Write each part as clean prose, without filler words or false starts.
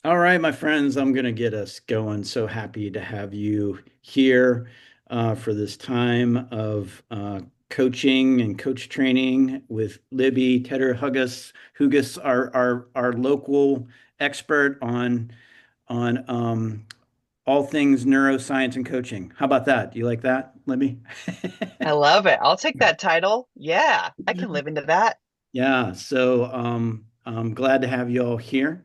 All right, my friends, I'm going to get us going. So happy to have you here for this time of coaching and coach training with Libby Tedder Hugus, our local expert on all things neuroscience and coaching. How about that? Do you like that, Libby? I love it. I'll take that title. Yeah, I can live into that. Yeah, so I'm glad to have you all here.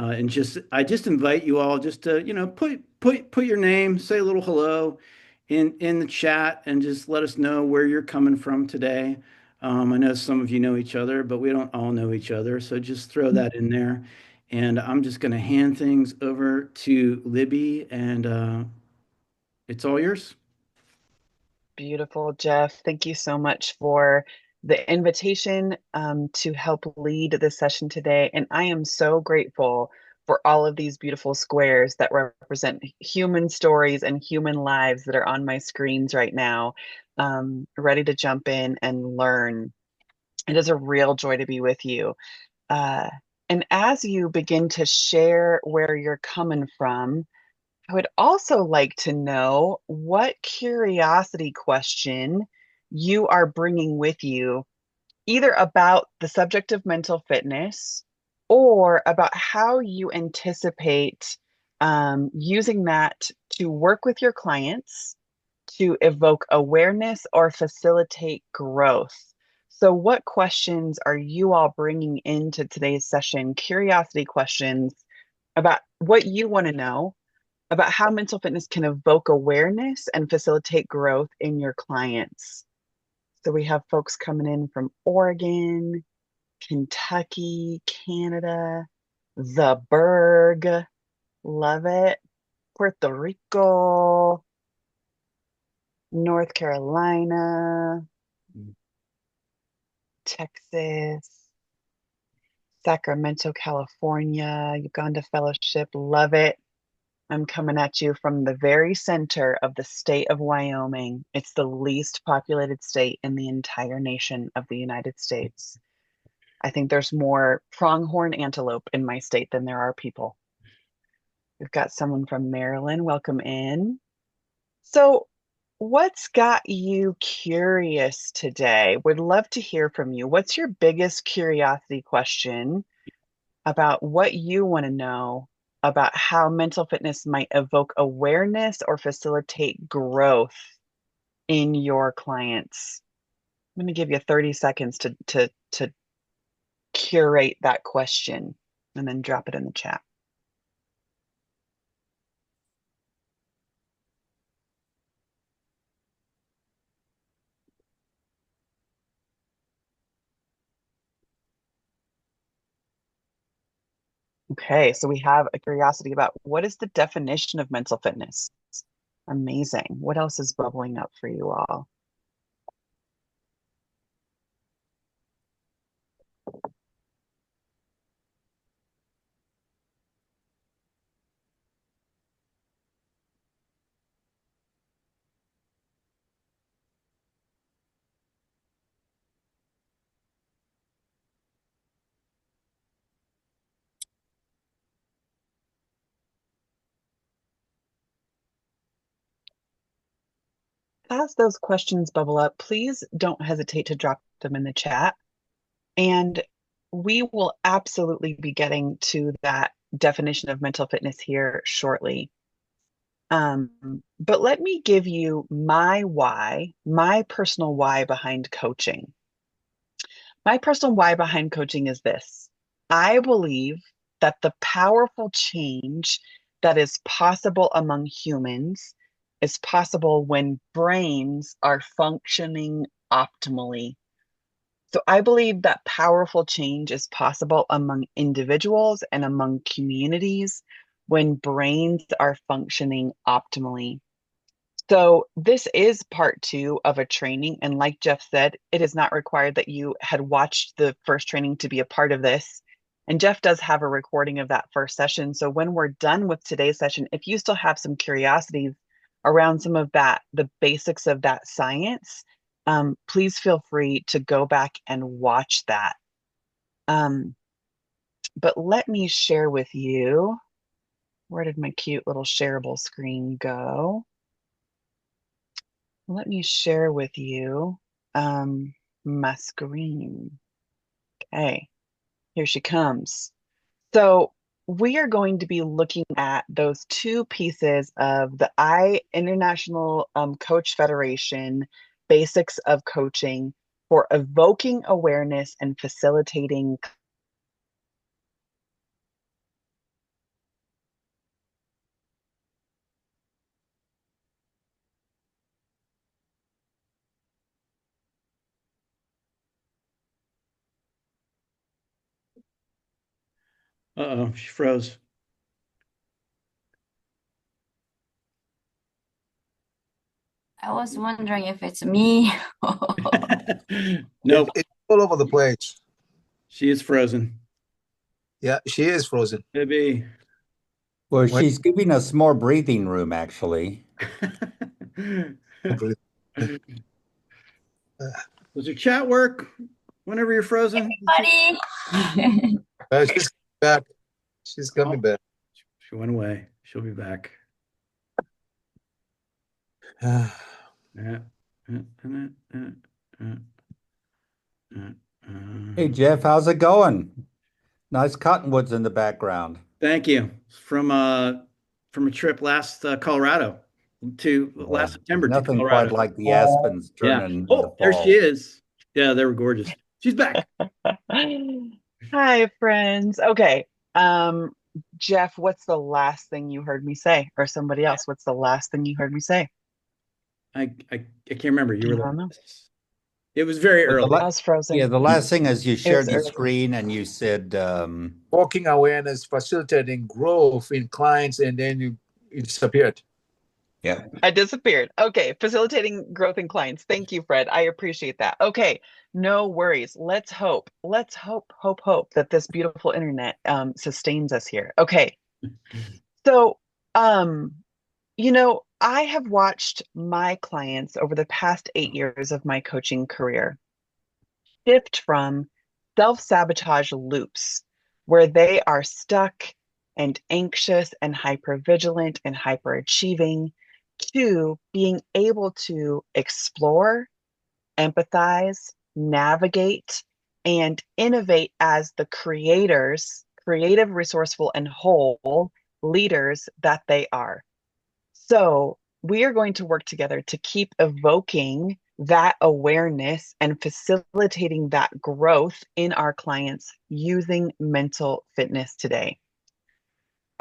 And I just invite you all just to, put your name, say a little hello in the chat and just let us know where you're coming from today. I know some of you know each other, but we don't all know each other, so just throw that in there. And I'm just going to hand things over to Libby, and it's all yours. Beautiful, Jeff. Thank you so much for the invitation to help lead this session today. And I am so grateful for all of these beautiful squares that represent human stories and human lives that are on my screens right now, ready to jump in and learn. It is a real joy to be with you. Uh, and as you begin to share where you're coming from, I would also like to know what curiosity question you are bringing with you, either about the subject of mental fitness or about how you anticipate using that to work with your clients, to evoke awareness or facilitate growth. So, what questions are you all bringing into today's session? Curiosity questions about what you want to know about how mental fitness can evoke awareness and facilitate growth in your clients. So we have folks coming in from Oregon, Kentucky, Canada, the Berg, love it, Puerto Rico, North Carolina, Texas, Sacramento, California, Uganda Fellowship, love it. I'm coming at you from the very center of the state of Wyoming. It's the least populated state in the entire nation of the United States. I think there's more pronghorn antelope in my state than there are people. We've got someone from Maryland. Welcome in. So, what's got you curious today? Would love to hear from you. What's your biggest curiosity question about what you want to know about how mental fitness might evoke awareness or facilitate growth in your clients? I'm going to give you 30 seconds to curate that question and then drop it in the chat. Okay, so we have a curiosity about what is the definition of mental fitness? Amazing. What else is bubbling up for you all? As those questions bubble up, please don't hesitate to drop them in the chat. And we will absolutely be getting to that definition of mental fitness here shortly. But let me give you my why, my personal why behind coaching. My personal why behind coaching is this. I believe that the powerful change that is possible among humans is possible when brains are functioning optimally. So I believe that powerful change is possible among individuals and among communities when brains are functioning optimally. So this is part two of a training. And like Jeff said, it is not required that you had watched the first training to be a part of this. And Jeff does have a recording of that first session. So when we're done with today's session, if you still have some curiosities around some of that, the basics of that science, please feel free to go back and watch that. Um, but let me share with you. Where did my cute little shareable screen go? Let me share with you my screen. Okay, here she comes. So we are going to be looking at those two pieces of the I International Coach Federation Basics of Coaching for evoking awareness and facilitating. Uh-oh, she froze. I was wondering if it's me. Nope, It's all over the place. she is frozen. Yeah, she is frozen. Maybe. Well, When she's giving us more breathing room, actually. Does your chat work whenever you're frozen? Buddy. she's back. She's coming Oh, back. she went away. She'll be back. Yeah. Hey, Jeff, how's it going? Nice cottonwoods in the background. Thank you. From a trip last Colorado to Yeah, last there's September to nothing quite Colorado. like the aspens Yeah. turning in the Oh, there she fall. is. Yeah, they were gorgeous. She's back. Hi, friends. Okay. Um, Jeff, what's the last thing you heard me say? Or somebody else, what's the last thing you heard me say? I can't remember. You I were don't know. it was very Well, early. I was yeah, frozen. the last thing is you It was shared the early. screen and you said, Evoking awareness, facilitating growth in clients, and then you disappeared. yeah. I disappeared. Okay, facilitating growth in clients. Thank you, Fred. I appreciate that. Okay, no worries. Let's hope. Let's hope that this beautiful internet sustains us here. Okay, so um, I have watched my clients over the past 8 years of my coaching career shift from self-sabotage loops where they are stuck and anxious and hypervigilant and hyperachieving to being able to explore, empathize, navigate, and innovate as the creators, creative, resourceful, and whole leaders that they are. So we are going to work together to keep evoking that awareness and facilitating that growth in our clients using mental fitness today.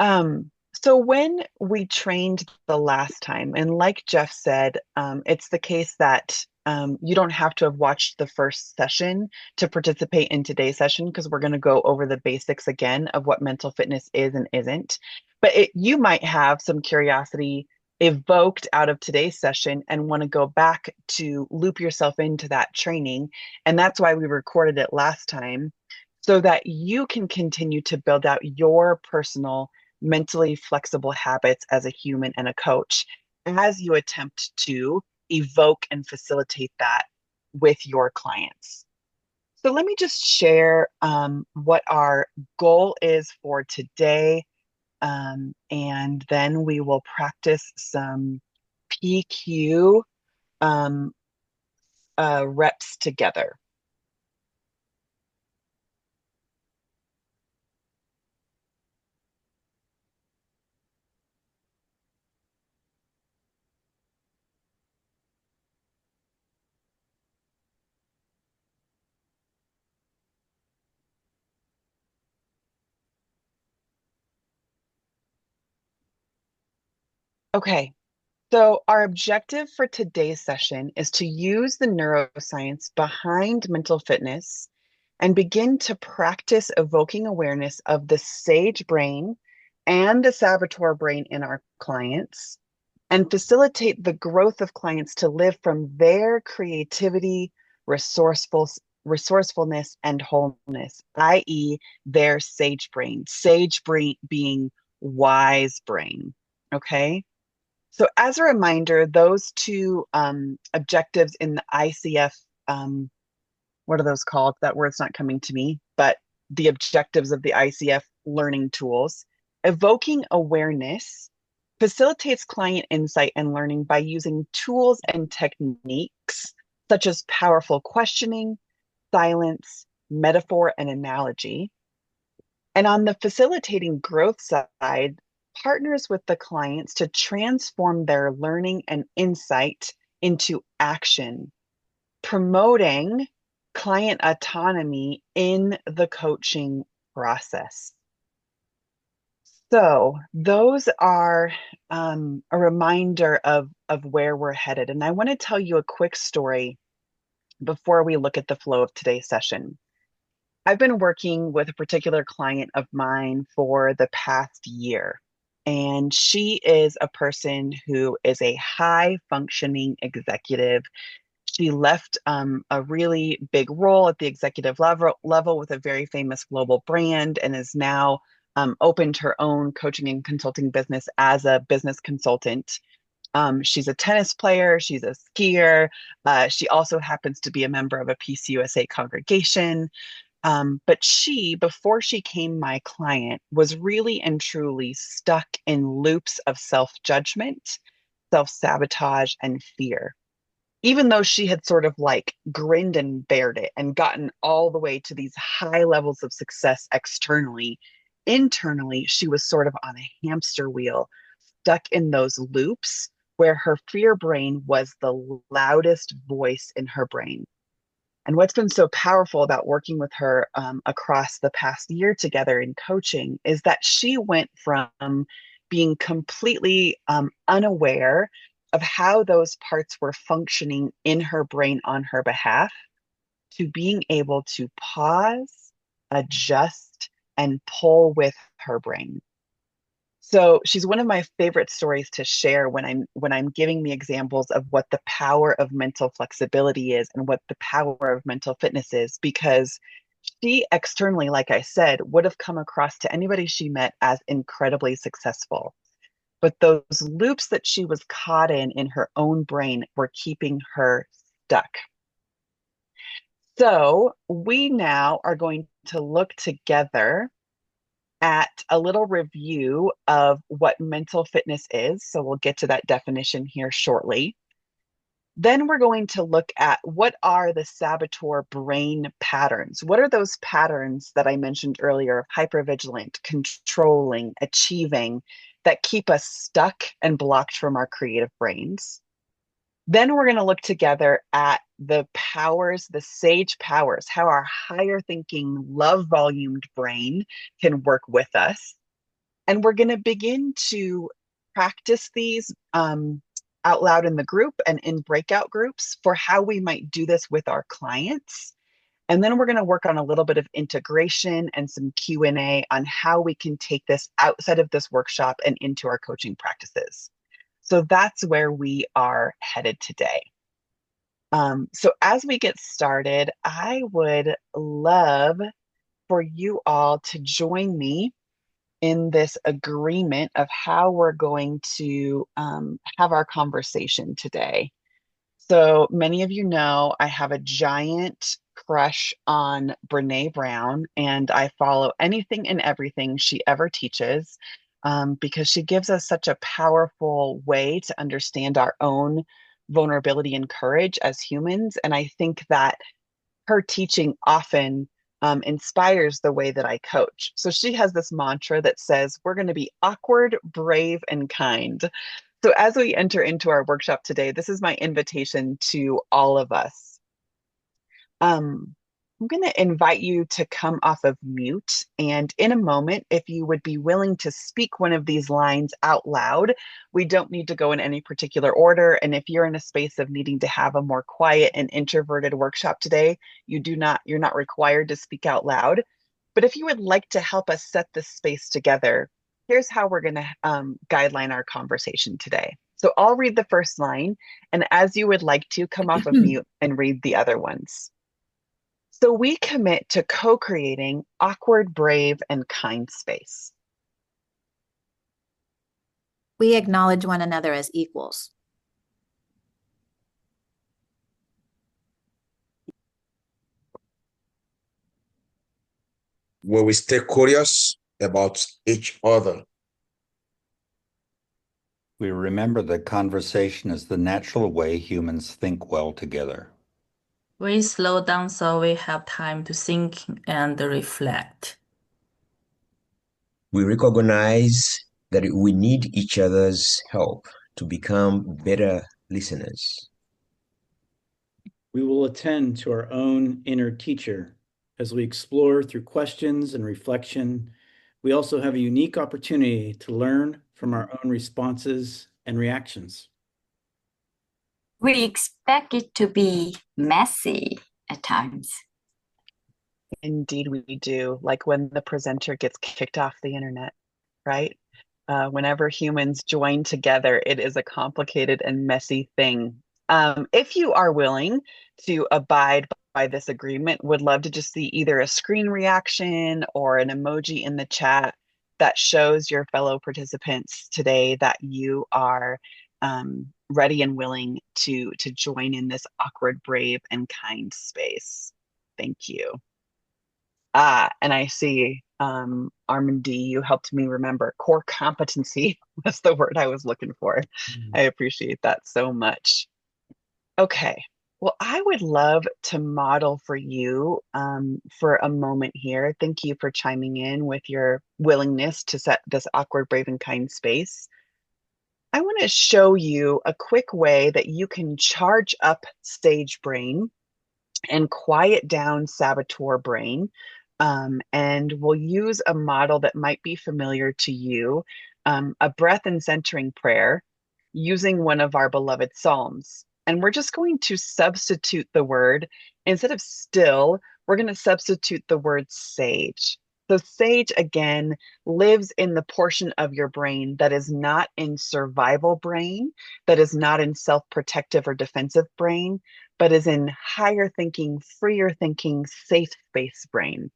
So when we trained the last time, and like Jeff said, it's the case that you don't have to have watched the first session to participate in today's session because we're going to go over the basics again of what mental fitness is and isn't. But you might have some curiosity evoked out of today's session and want to go back to loop yourself into that training. And that's why we recorded it last time so that you can continue to build out your personal mentally flexible habits as a human and a coach as you attempt to evoke and facilitate that with your clients. So let me just share what our goal is for today. And then we will practice some PQ um, reps together. Okay, so our objective for today's session is to use the neuroscience behind mental fitness and begin to practice evoking awareness of the sage brain and the saboteur brain in our clients and facilitate the growth of clients to live from their creativity, resourcefulness, and wholeness, i.e., their sage brain being wise brain. Okay. So, as a reminder, those two objectives in the ICF, what are those called? That word's not coming to me, but the objectives of the ICF learning tools Evoking Awareness facilitates client insight and learning by using tools and techniques such as powerful questioning, silence, metaphor, and analogy. And on the facilitating growth side, partners with the clients to transform their learning and insight into action, promoting client autonomy in the coaching process. So those are a reminder of where we're headed. And I want to tell you a quick story before we look at the flow of today's session. I've been working with a particular client of mine for the past year, and she is a person who is a high functioning executive. She left a really big role at the executive level with a very famous global brand and is now opened her own coaching and consulting business as a business consultant. She's a tennis player, she's a skier. She also happens to be a member of a PCUSA congregation. But she, before she became my client, was really and truly stuck in loops of self-judgment, self-sabotage, and fear. Even though she had sort of like grinned and bared it and gotten all the way to these high levels of success externally, internally, she was sort of on a hamster wheel, stuck in those loops where her fear brain was the loudest voice in her brain. And what's been so powerful about working with her across the past year together in coaching is that she went from being completely unaware of how those parts were functioning in her brain on her behalf to being able to pause, adjust, and pull with her brain. So she's one of my favorite stories to share when I'm giving the examples of what the power of mental flexibility is and what the power of mental fitness is, because she externally, like I said, would have come across to anybody she met as incredibly successful. But those loops that she was caught in her own brain were keeping her stuck. So we now are going to look together at a little review of what mental fitness is. So we'll get to that definition here shortly. Then we're going to look at what are the saboteur brain patterns. What are those patterns that I mentioned earlier, hypervigilant, controlling, achieving, that keep us stuck and blocked from our creative brains? Then we're going to look together at the powers, the sage powers, how our higher thinking, love volumed brain can work with us. And we're going to begin to practice these out loud in the group and in breakout groups for how we might do this with our clients. And then we're going to work on a little bit of integration and some Q&A on how we can take this outside of this workshop and into our coaching practices. So that's where we are headed today. So as we get started, I would love for you all to join me in this agreement of how we're going to have our conversation today. So many of you know I have a giant crush on Brene Brown, and I follow anything and everything she ever teaches because she gives us such a powerful way to understand our own vulnerability and courage as humans. And I think that her teaching often inspires the way that I coach. So she has this mantra that says, we're going to be awkward, brave, and kind. So as we enter into our workshop today, this is my invitation to all of us. I'm going to invite you to come off of mute. And in a moment, if you would be willing to speak one of these lines out loud, we don't need to go in any particular order. And if you're in a space of needing to have a more quiet and introverted workshop today, you're not required to speak out loud. But if you would like to help us set this space together, here's how we're going to guideline our conversation today. So I'll read the first line, and as you would like to, come off of mute and read the other ones. So we commit to co-creating awkward, brave, and kind space. We acknowledge one another as equals. Where we stay curious about each other. We remember that conversation is the natural way humans think well together. We slow down so we have time to think and reflect. We recognize that we need each other's help to become better listeners. We will attend to our own inner teacher as we explore through questions and reflection. We also have a unique opportunity to learn from our own responses and reactions. We expect it to be messy at times. Indeed, we do. Like when the presenter gets kicked off the internet, right? Whenever humans join together, it is a complicated and messy thing. If you are willing to abide by this agreement, would love to just see either a screen reaction or an emoji in the chat that shows your fellow participants today that you are ready and willing to join in this awkward, brave, and kind space. Thank you. And I see, Armand D, you helped me remember core competency was the word I was looking for. I appreciate that so much. Okay. Well, I would love to model for you for a moment here. Thank you for chiming in with your willingness to set this awkward, brave, and kind space. I want to show you a quick way that you can charge up sage brain and quiet down saboteur brain. And we'll use a model that might be familiar to you, a breath and centering prayer using one of our beloved Psalms. And we're just going to substitute the word, instead of still, we're going to substitute the word sage. So sage, again, lives in the portion of your brain that is not in survival brain, that is not in self-protective or defensive brain, but is in higher thinking, freer thinking, safe space brain.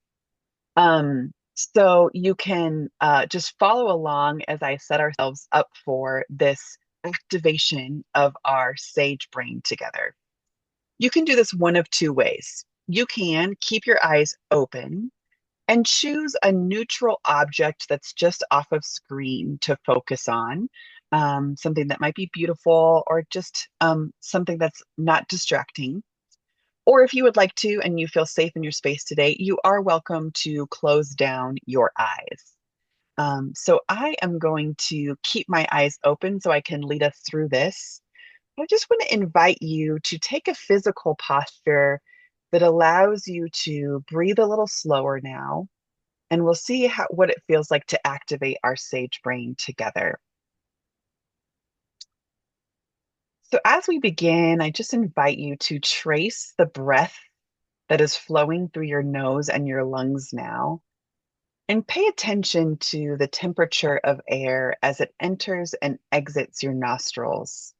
So you can just follow along as I set ourselves up for this activation of our sage brain together. You can do this one of two ways. You can keep your eyes open and choose a neutral object that's just off of screen to focus on, something that might be beautiful or just something that's not distracting. Or if you would like to and you feel safe in your space today, you are welcome to close down your eyes. So I am going to keep my eyes open so I can lead us through this. I just want to invite you to take a physical posture that allows you to breathe a little slower now, and we'll see what it feels like to activate our sage brain together. So as we begin, I just invite you to trace the breath that is flowing through your nose and your lungs now, and pay attention to the temperature of air as it enters and exits your nostrils.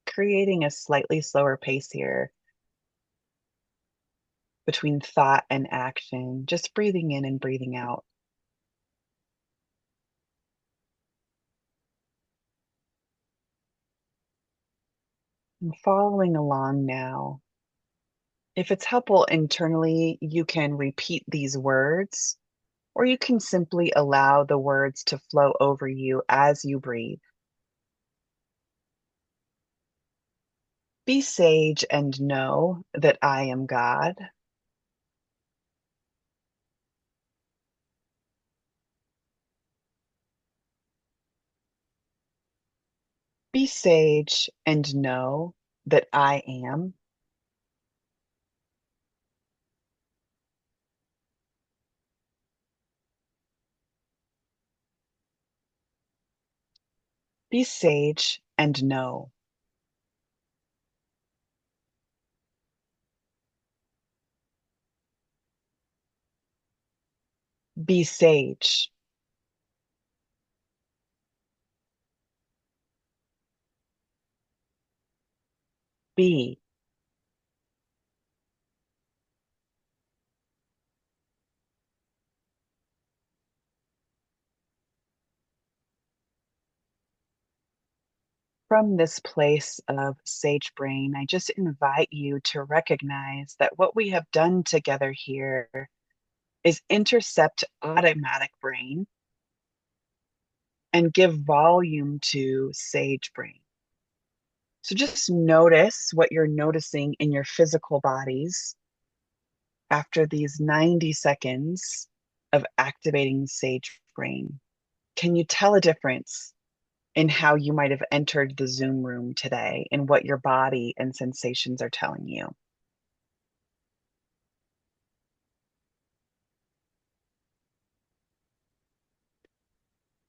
Creating a slightly slower pace here between thought and action, just breathing in and breathing out. And following along now. If it's helpful internally, you can repeat these words, or you can simply allow the words to flow over you as you breathe. Be sage and know that I am God. Be sage and know that I am. Be sage and know. Be sage. Be. from this place of sage brain, I just invite you to recognize that what we have done together here is intercept automatic brain and give volume to sage brain. So just notice what you're noticing in your physical bodies after these 90 seconds of activating sage brain. Can you tell a difference in how you might have entered the Zoom room today and what your body and sensations are telling you?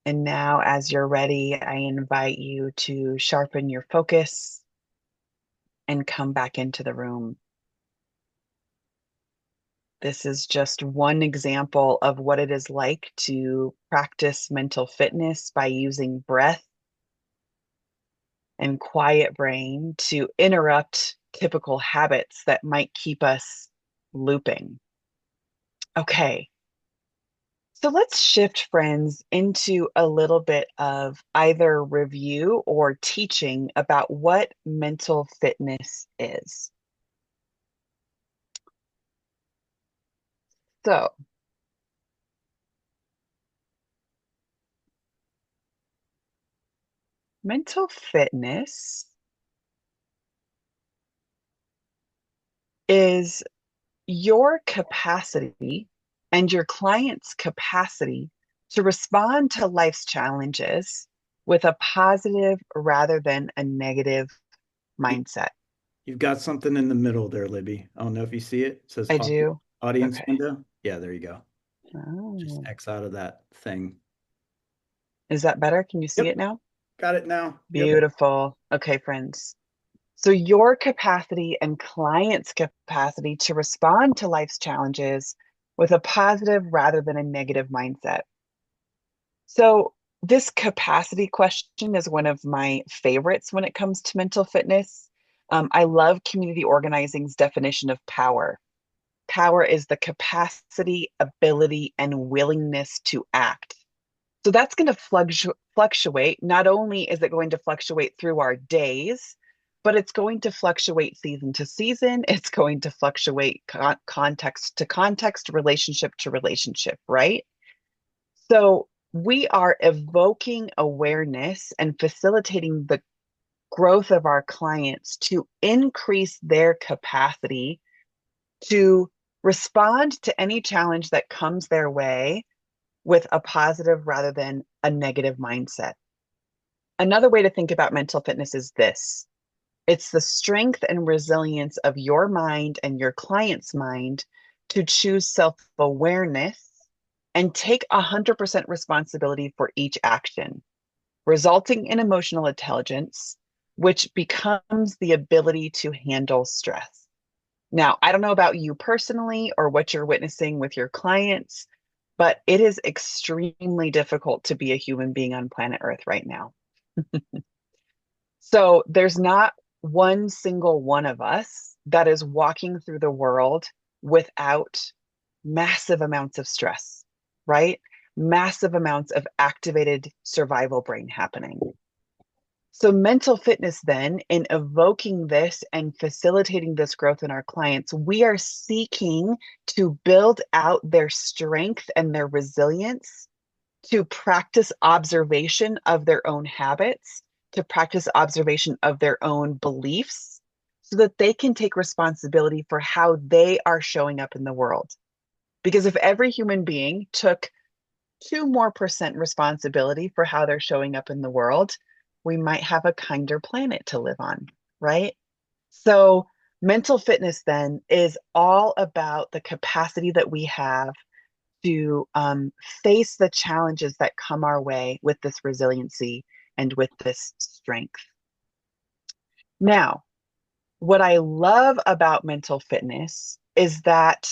And now, as you're ready, I invite you to sharpen your focus and come back into the room. This is just one example of what it is like to practice mental fitness by using breath and quiet brain to interrupt typical habits that might keep us looping. Okay, so let's shift, friends, into a little bit of either review or teaching about what mental fitness is. So, mental fitness is your capacity and your client's capacity to respond to life's challenges with a positive rather than a negative mindset. You've got something in the middle there, Libby. I don't know if you see it. It says I do. audience Okay. window. Yeah, there you go. Just Oh. X out of that thing. Is that better? Can you see Yep. it now? Got it now. Yep. Beautiful. Okay, friends. So your capacity and client's capacity to respond to life's challenges with a positive rather than a negative mindset. So this capacity question is one of my favorites when it comes to mental fitness. I love community organizing's definition of power. Power is the capacity, ability, and willingness to act. So that's going to fluctuate. Not only is it going to fluctuate through our days, but it's going to fluctuate season to season. It's going to fluctuate context to context, relationship to relationship, right? So we are evoking awareness and facilitating the growth of our clients to increase their capacity to respond to any challenge that comes their way with a positive rather than a negative mindset. Another way to think about mental fitness is this: it's the strength and resilience of your mind and your client's mind to choose self-awareness and take 100% responsibility for each action, resulting in emotional intelligence, which becomes the ability to handle stress. Now, I don't know about you personally or what you're witnessing with your clients, but it is extremely difficult to be a human being on planet Earth right now. So there's not one single one of us that is walking through the world without massive amounts of stress, right? Massive amounts of activated survival brain happening. So mental fitness then, in evoking this and facilitating this growth in our clients, we are seeking to build out their strength and their resilience, to practice observation of their own habits, to practice observation of their own beliefs, so that they can take responsibility for how they are showing up in the world. Because if every human being took 2% more responsibility for how they're showing up in the world, we might have a kinder planet to live on, right? So mental fitness then is all about the capacity that we have to face the challenges that come our way with this resiliency and with this strength. Now, what I love about mental fitness is that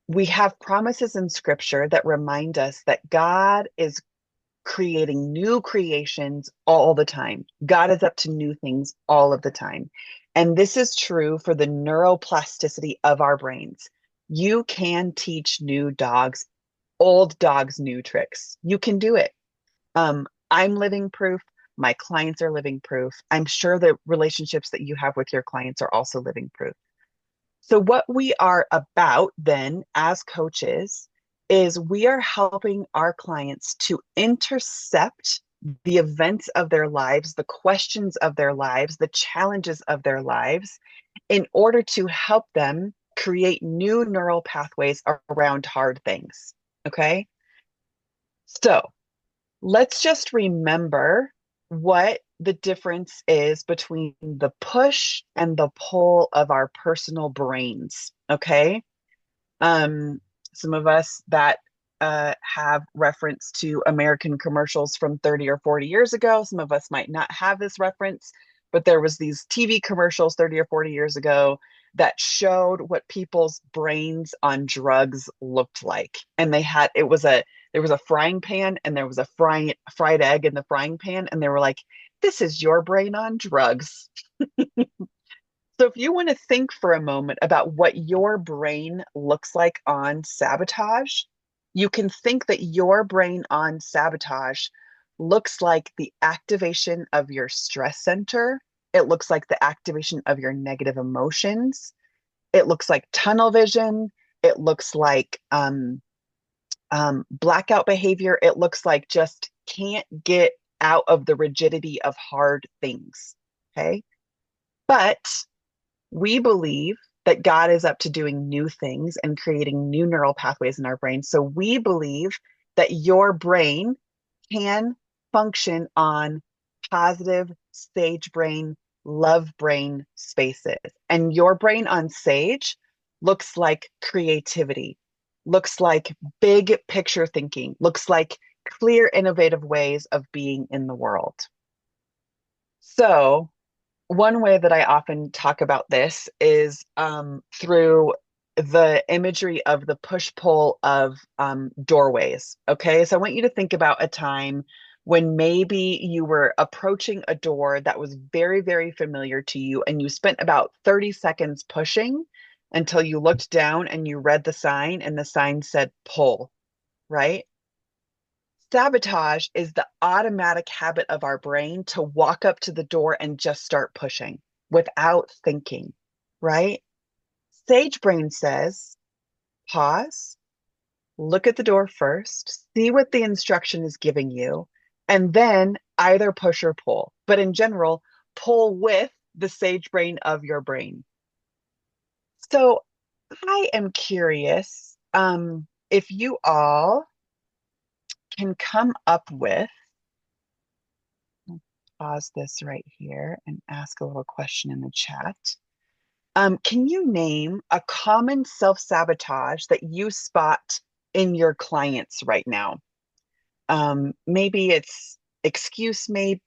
we have promises in scripture that remind us that God is creating new creations all the time. God is up to new things all of the time. And this is true for the neuroplasticity of our brains. You can teach old dogs new tricks. You can do it. I'm living proof. My clients are living proof. I'm sure the relationships that you have with your clients are also living proof. So, what we are about then as coaches is we are helping our clients to intercept the events of their lives, the questions of their lives, the challenges of their lives, in order to help them create new neural pathways around hard things. Okay. So, let's just remember what the difference is between the push and the pull of our personal brains. Okay. Um, some of us that have reference to American commercials from 30 or 40 years ago. Some of us might not have this reference, but there was these TV commercials 30 or 40 years ago that showed what people's brains on drugs looked like. And there was a frying pan and there was a fried egg in the frying pan, and they were like, this is your brain on drugs. So if you want to think for a moment about what your brain looks like on sabotage, you can think that your brain on sabotage looks like the activation of your stress center. It looks like the activation of your negative emotions. It looks like tunnel vision. It looks like blackout behavior. It looks like just can't get out of the rigidity of hard things. Okay. But we believe that God is up to doing new things and creating new neural pathways in our brain. So we believe that your brain can function on positive sage brain, love brain spaces. And your brain on sage looks like creativity, looks like big picture thinking, looks like clear, innovative ways of being in the world. So, one way that I often talk about this is through the imagery of the push-pull of doorways. Okay, so I want you to think about a time when maybe you were approaching a door that was very, very familiar to you, and you spent about 30 seconds pushing until you looked down and you read the sign, and the sign said pull, right? Sabotage is the automatic habit of our brain to walk up to the door and just start pushing without thinking, right? Sage brain says, pause, look at the door first, see what the instruction is giving you, and then either push or pull. But in general, pull with the sage brain of your brain. So I am curious if you all can come up with, pause this right here and ask a little question in the chat. Can you name a common self-sabotage that you spot in your clients right now? Maybe it's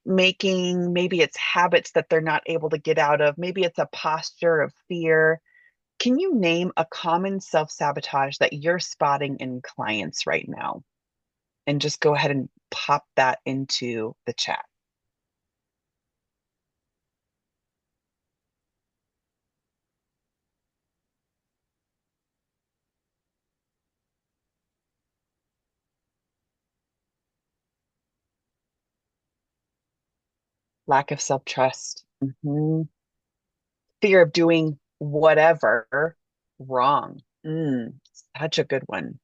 making, maybe it's habits that they're not able to get out of, maybe it's a posture of fear. Can you name a common self-sabotage that you're spotting in clients right now? And just go ahead and pop that into the chat. Lack of self-trust. Fear of doing whatever wrong. Such a good one.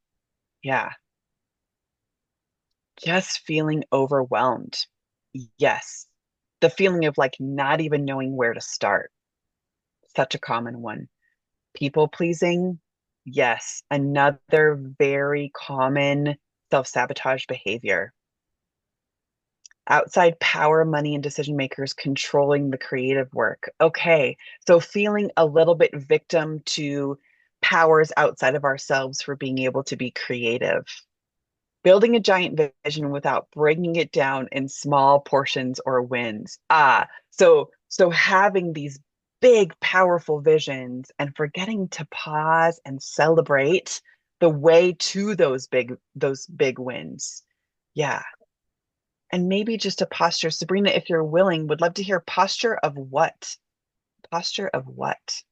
Yeah. Just feeling overwhelmed. Yes. The feeling of like not even knowing where to start. Such a common one. People pleasing. Yes. Another very common self-sabotage behavior. Outside power, money, and decision makers controlling the creative work. Okay, so feeling a little bit victim to powers outside of ourselves for being able to be creative. Building a giant vision without breaking it down in small portions or wins. So having these big, powerful visions and forgetting to pause and celebrate the way to those big wins. Yeah. And maybe just a posture. Sabrina, if you're willing, would love to hear posture of what? Posture of what?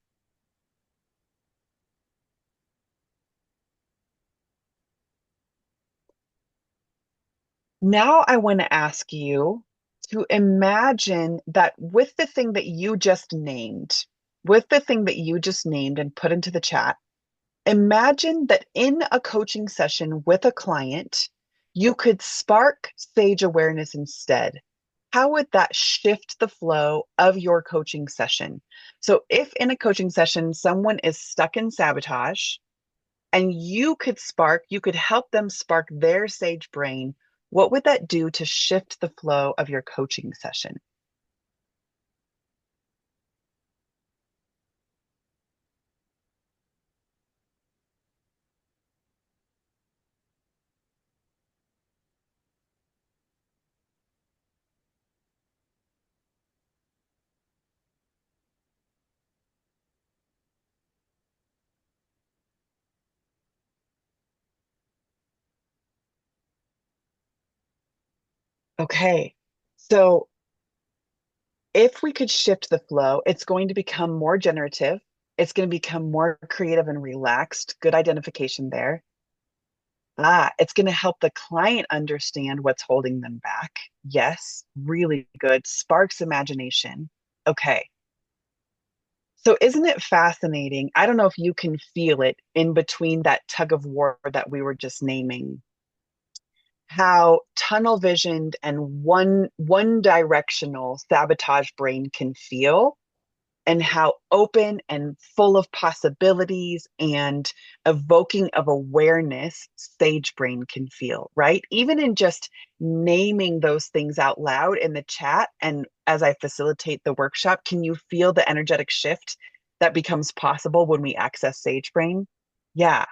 Now I want to ask you to imagine that with the thing that you just named, and put into the chat, imagine that in a coaching session with a client, you could spark sage awareness instead. How would that shift the flow of your coaching session? So, if in a coaching session someone is stuck in sabotage and you could help them spark their sage brain, what would that do to shift the flow of your coaching session? Okay, so if we could shift the flow, it's going to become more generative. It's going to become more creative and relaxed. Good identification there. It's going to help the client understand what's holding them back. Yes, really good. Sparks imagination. Okay. So isn't it fascinating? I don't know if you can feel it in between that tug of war that we were just naming, how tunnel visioned and one directional sabotage brain can feel, and how open and full of possibilities and evoking of awareness sage brain can feel, right? Even in just naming those things out loud in the chat and as I facilitate the workshop, can you feel the energetic shift that becomes possible when we access sage brain? Yeah,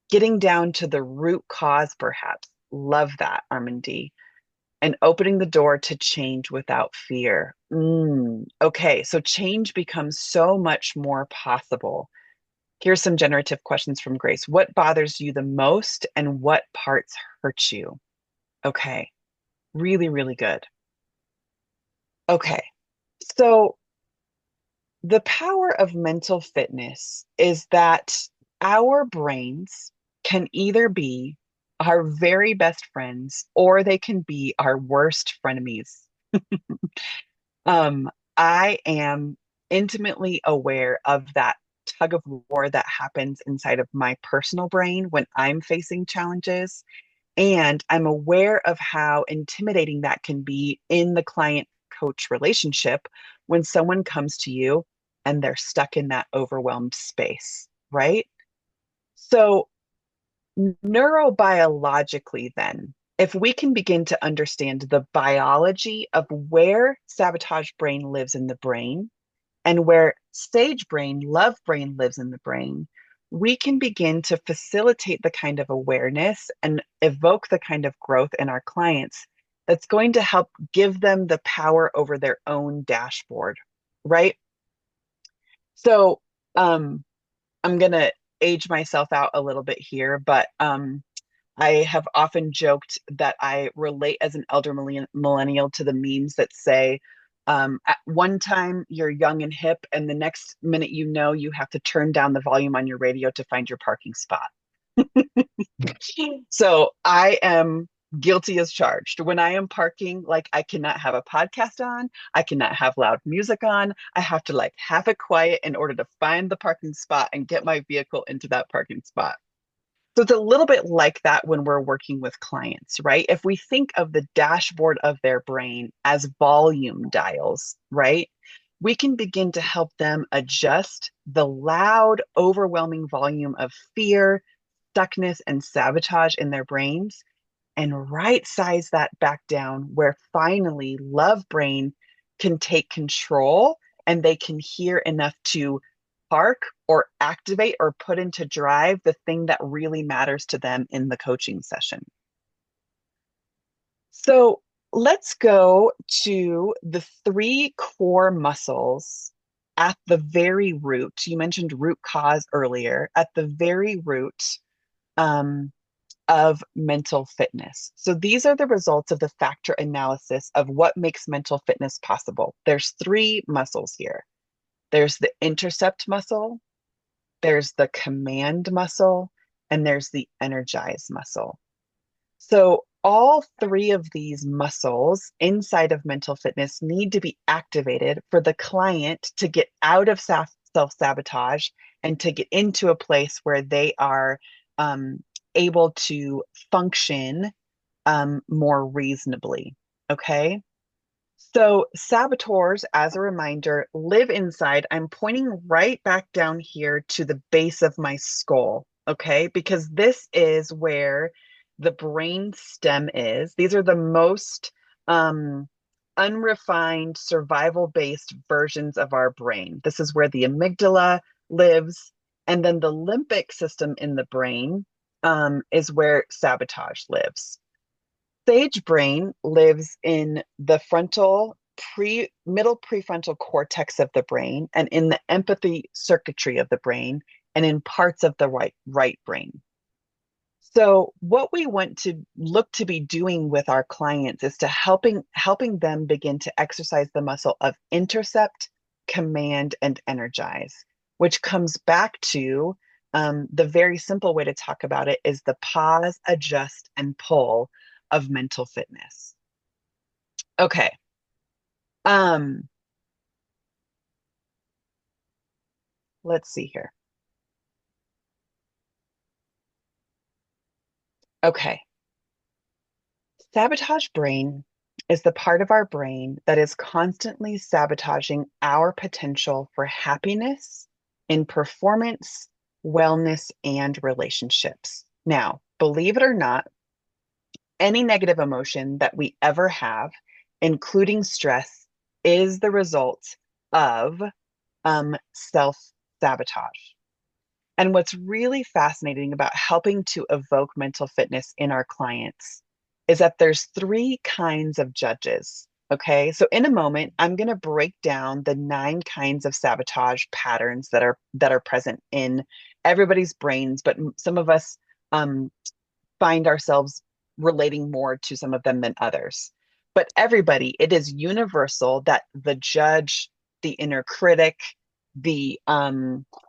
getting down to the root cause, perhaps. Love that, Armand D. And opening the door to change without fear. Okay, so change becomes so much more possible. Here's some generative questions from Grace. What bothers you the most and what parts hurt you? Okay, really, really good. Okay, so the power of mental fitness is that our brains can either be our very best friends or they can be our worst frenemies. I am intimately aware of that tug of war that happens inside of my personal brain when I'm facing challenges. And I'm aware of how intimidating that can be in the client coach relationship when someone comes to you and they're stuck in that overwhelmed space, right? So, neurobiologically, then, if we can begin to understand the biology of where sabotage brain lives in the brain and where sage brain, love brain lives in the brain, we can begin to facilitate the kind of awareness and evoke the kind of growth in our clients that's going to help give them the power over their own dashboard, right? So, I'm going to age myself out a little bit here, but I have often joked that I relate as an elder millennial to the memes that say, at one time you're young and hip, and the next minute you have to turn down the volume on your radio to find your parking spot. So I am guilty as charged. When I am parking, like I cannot have a podcast on, I cannot have loud music on. I have to like have it quiet in order to find the parking spot and get my vehicle into that parking spot. So it's a little bit like that when we're working with clients, right? If we think of the dashboard of their brain as volume dials, right? We can begin to help them adjust the loud, overwhelming volume of fear, stuckness, and sabotage in their brains and right size that back down where finally love brain can take control and they can hear enough to park or activate or put into drive the thing that really matters to them in the coaching session. So let's go to the three core muscles at the very root. You mentioned root cause earlier, at the very root of mental fitness. So these are the results of the factor analysis of what makes mental fitness possible. There's three muscles here. There's the intercept muscle, there's the command muscle, and there's the energize muscle. So all three of these muscles inside of mental fitness need to be activated for the client to get out of self-sabotage and to get into a place where they are able to function more reasonably. Okay. So saboteurs, as a reminder, live inside. I'm pointing right back down here to the base of my skull, okay? Because this is where the brain stem is. These are the most unrefined, survival-based versions of our brain. This is where the amygdala lives, and then the limbic system in the brain is where sabotage lives. Sage brain lives in the middle prefrontal cortex of the brain and in the empathy circuitry of the brain and in parts of the right brain. So what we want to look to be doing with our clients is to helping them begin to exercise the muscle of intercept, command, and energize, which comes back to the very simple way to talk about it is the pause, adjust, and pull of mental fitness. Okay. Let's see here. Okay. Sabotage brain is the part of our brain that is constantly sabotaging our potential for happiness in performance, wellness, and relationships. Now, believe it or not, any negative emotion that we ever have, including stress, is the result of self-sabotage. And what's really fascinating about helping to evoke mental fitness in our clients is that there's three kinds of judges. Okay, so in a moment, I'm going to break down the 9 kinds of sabotage patterns that are present in everybody's brains, but some of us find ourselves relating more to some of them than others. But everybody, it is universal that the judge, the inner critic, the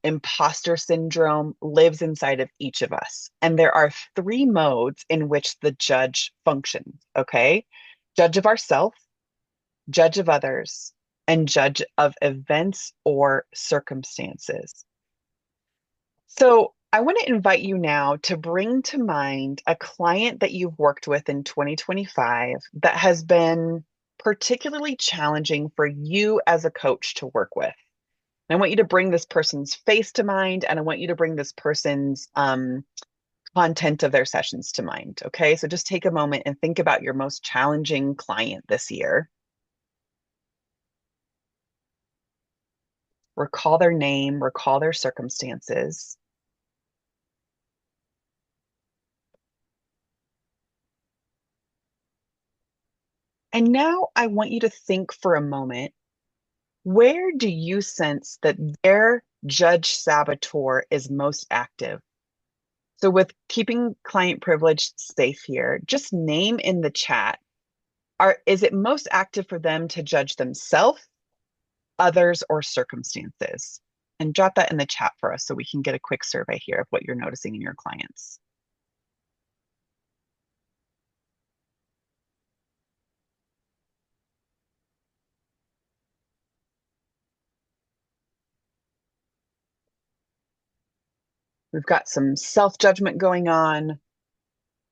imposter syndrome lives inside of each of us. And there are 3 modes in which the judge functions, okay? Judge of ourself, judge of others, and judge of events or circumstances. So I want to invite you now to bring to mind a client that you've worked with in 2025 that has been particularly challenging for you as a coach to work with. And I want you to bring this person's face to mind, and I want you to bring this person's content of their sessions to mind. Okay, so just take a moment and think about your most challenging client this year. Recall their name, recall their circumstances. And now I want you to think for a moment, where do you sense that their judge saboteur is most active? So with keeping client privilege safe here, just name in the chat, is it most active for them to judge themselves, others, or circumstances? And drop that in the chat for us so we can get a quick survey here of what you're noticing in your clients. We've got some self-judgment going on.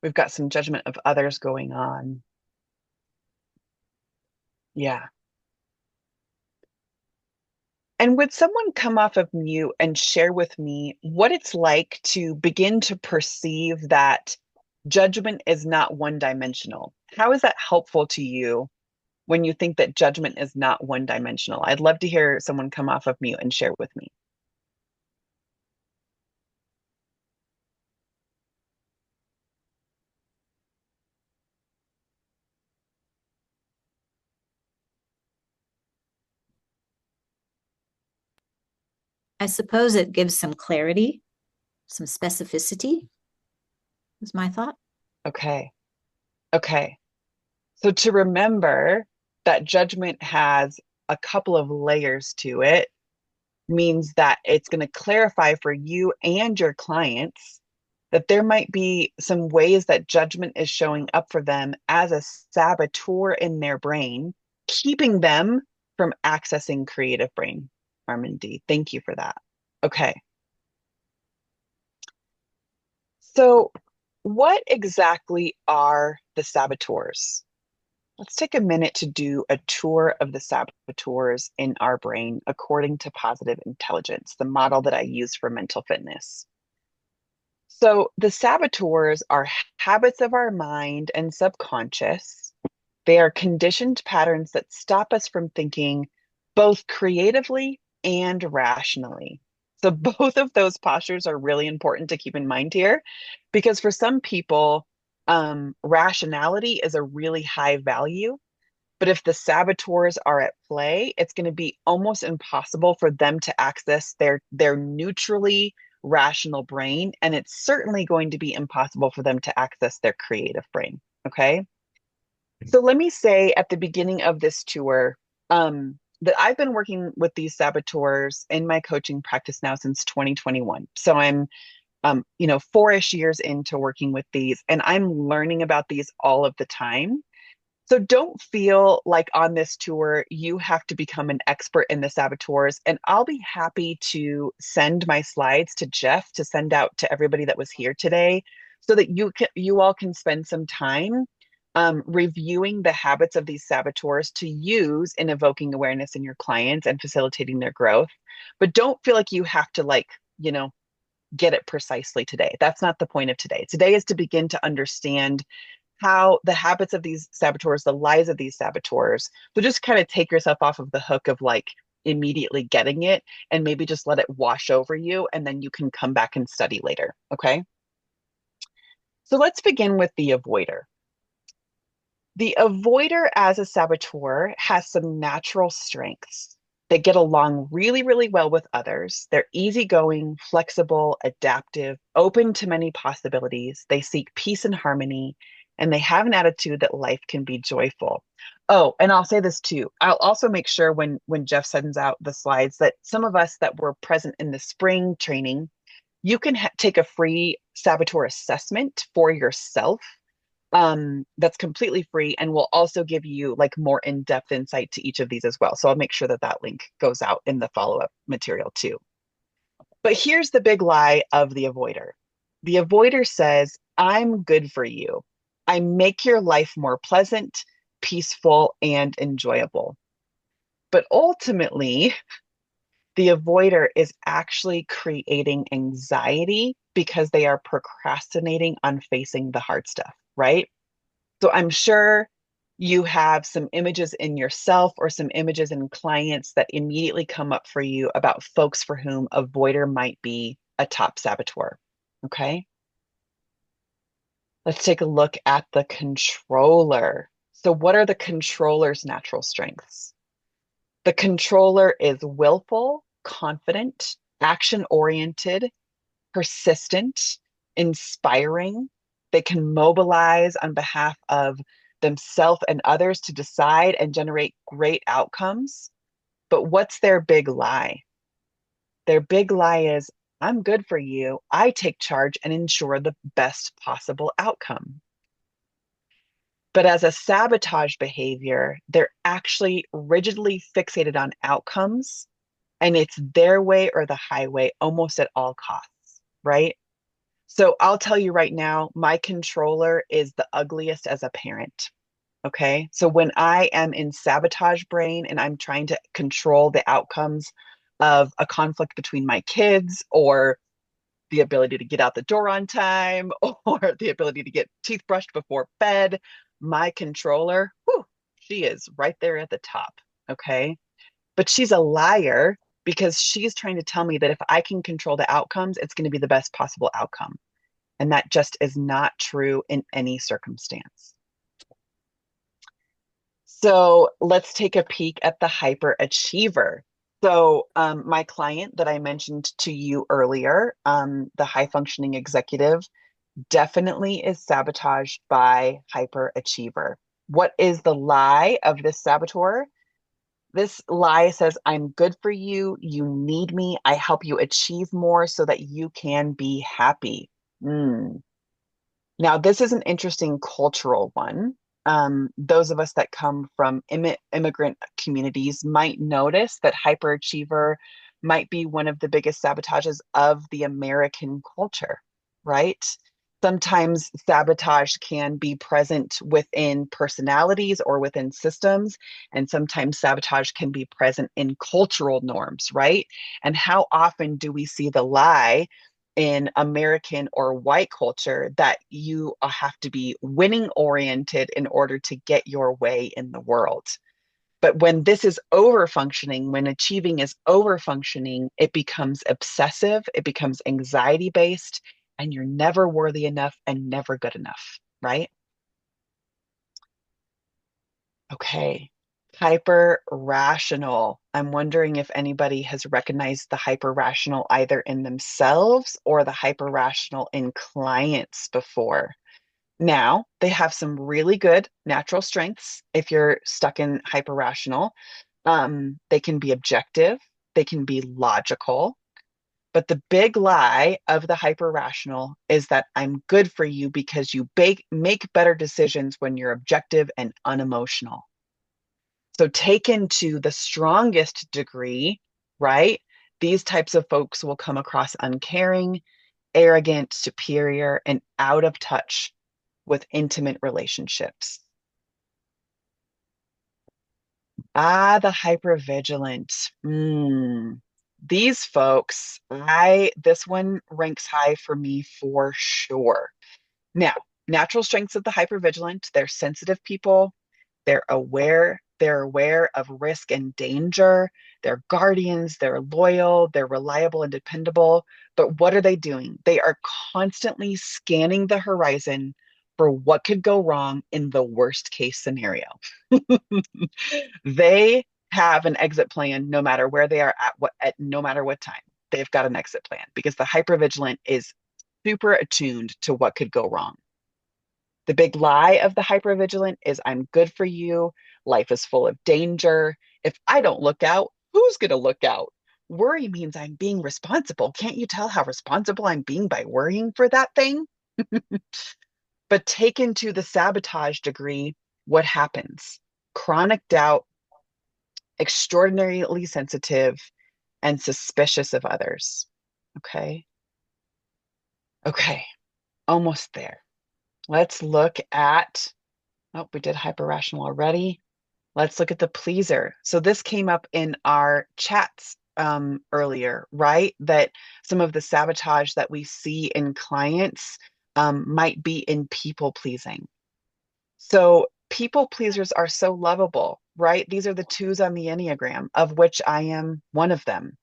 We've got some judgment of others going on. Yeah. And would someone come off of mute and share with me what it's like to begin to perceive that judgment is not one-dimensional? How is that helpful to you when you think that judgment is not one-dimensional? I'd love to hear someone come off of mute and share with me. I suppose it gives some clarity, some specificity, is my thought. Okay. Okay. So to remember that judgment has a couple of layers to it, means that it's going to clarify for you and your clients that there might be some ways that judgment is showing up for them as a saboteur in their brain, keeping them from accessing creative brain. Harmon D, thank you for that. Okay. So, what exactly are the saboteurs? Let's take a minute to do a tour of the saboteurs in our brain according to positive intelligence, the model that I use for mental fitness. So, the saboteurs are habits of our mind and subconscious. They are conditioned patterns that stop us from thinking both creatively and rationally. So, both of those postures are really important to keep in mind here because for some people, rationality is a really high value. But if the saboteurs are at play, it's going to be almost impossible for them to access their neutrally rational brain. And it's certainly going to be impossible for them to access their creative brain. Okay. So let me say at the beginning of this tour that I've been working with these saboteurs in my coaching practice now since 2021. So I'm 4-ish years into working with these, and I'm learning about these all of the time. So don't feel like on this tour you have to become an expert in the saboteurs. And I'll be happy to send my slides to Jeff to send out to everybody that was here today so that you all can spend some time reviewing the habits of these saboteurs to use in evoking awareness in your clients and facilitating their growth. But don't feel like you have to get it precisely today. That's not the point of today. Today is to begin to understand how the habits of these saboteurs, the lies of these saboteurs. So just kind of take yourself off of the hook of immediately getting it and maybe just let it wash over you and then you can come back and study later. Okay. So let's begin with the avoider. The avoider as a saboteur has some natural strengths. They get along really, really well with others. They're easygoing, flexible, adaptive, open to many possibilities. They seek peace and harmony, and they have an attitude that life can be joyful. Oh, and I'll say this too. I'll also make sure when Jeff sends out the slides that some of us that were present in the spring training, you can take a free saboteur assessment for yourself that's completely free and will also give you more in-depth insight to each of these as well. So I'll make sure that that link goes out in the follow-up material too. But here's the big lie of the avoider. The avoider says, I'm good for you. I make your life more pleasant, peaceful, and enjoyable. But ultimately, the avoider is actually creating anxiety because they are procrastinating on facing the hard stuff, right? So I'm sure you have some images in yourself or some images in clients that immediately come up for you about folks for whom avoider might be a top saboteur. Okay. Let's take a look at the controller. So what are the controller's natural strengths? The controller is willful, confident, action-oriented, persistent, inspiring. They can mobilize on behalf of themselves and others to decide and generate great outcomes. But what's their big lie? Their big lie is, I'm good for you. I take charge and ensure the best possible outcome. But as a sabotage behavior, they're actually rigidly fixated on outcomes, and it's their way or the highway almost at all costs, right? So I'll tell you right now, my controller is the ugliest as a parent. Okay. So when I am in sabotage brain and I'm trying to control the outcomes of a conflict between my kids or the ability to get out the door on time or the ability to get teeth brushed before bed, my controller, whew, she is right there at the top. Okay. But she's a liar because she's trying to tell me that if I can control the outcomes, it's going to be the best possible outcome. And that just is not true in any circumstance. So let's take a peek at the hyperachiever. So my client that I mentioned to you earlier, the high functioning executive, definitely is sabotaged by hyperachiever. What is the lie of this saboteur? This lie says, I'm good for you. You need me. I help you achieve more so that you can be happy. Mm. Now, this is an interesting cultural one. Those of us that come from immigrant communities might notice that hyperachiever might be one of the biggest sabotages of the American culture, right? Sometimes sabotage can be present within personalities or within systems, and sometimes sabotage can be present in cultural norms, right? And how often do we see the lie in American or white culture that you have to be winning oriented in order to get your way in the world? But when this is over functioning, when achieving is over functioning, it becomes obsessive, it becomes anxiety based, and you're never worthy enough and never good enough, right? Okay. Hyper rational. I'm wondering if anybody has recognized the hyper rational either in themselves or the hyper rational in clients before. Now, they have some really good natural strengths if you're stuck in hyper rational. They can be objective, they can be logical. But the big lie of the hyper rational is that I'm good for you because you make better decisions when you're objective and unemotional. So, taken to the strongest degree, right? These types of folks will come across uncaring, arrogant, superior, and out of touch with intimate relationships. The hypervigilant. These folks, this one ranks high for me for sure. Now, natural strengths of the hypervigilant, they're sensitive people, they're aware of risk and danger, they're guardians, they're loyal, they're reliable and dependable. But what are they doing? They are constantly scanning the horizon for what could go wrong in the worst case scenario. They have an exit plan no matter where they are at no matter what time. They've got an exit plan because the hypervigilant is super attuned to what could go wrong. The big lie of the hypervigilant is I'm good for you. Life is full of danger. If I don't look out, who's going to look out? Worry means I'm being responsible. Can't you tell how responsible I'm being by worrying for that thing? But taken to the sabotage degree, what happens? Chronic doubt, extraordinarily sensitive, and suspicious of others. Okay. Okay. Almost there. Let's look at, oh, we did hyperrational already. Let's look at the pleaser. So this came up in our chats earlier, right? That some of the sabotage that we see in clients might be in people pleasing. So people pleasers are so lovable, right? These are the twos on the Enneagram, of which I am one of them.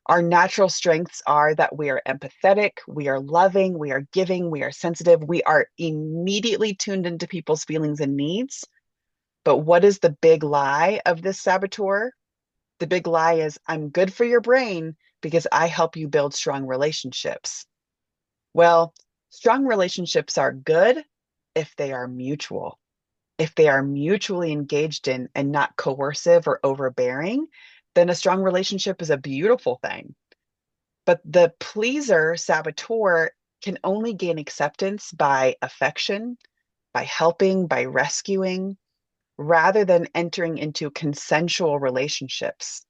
Our natural strengths are that we are empathetic, we are loving, we are giving, we are sensitive, we are immediately tuned into people's feelings and needs. But what is the big lie of this saboteur? The big lie is I'm good for your brain because I help you build strong relationships. Well, strong relationships are good if they are mutual. If they are mutually engaged in and not coercive or overbearing, then a strong relationship is a beautiful thing. But the pleaser saboteur can only gain acceptance by affection, by helping, by rescuing, rather than entering into consensual relationships.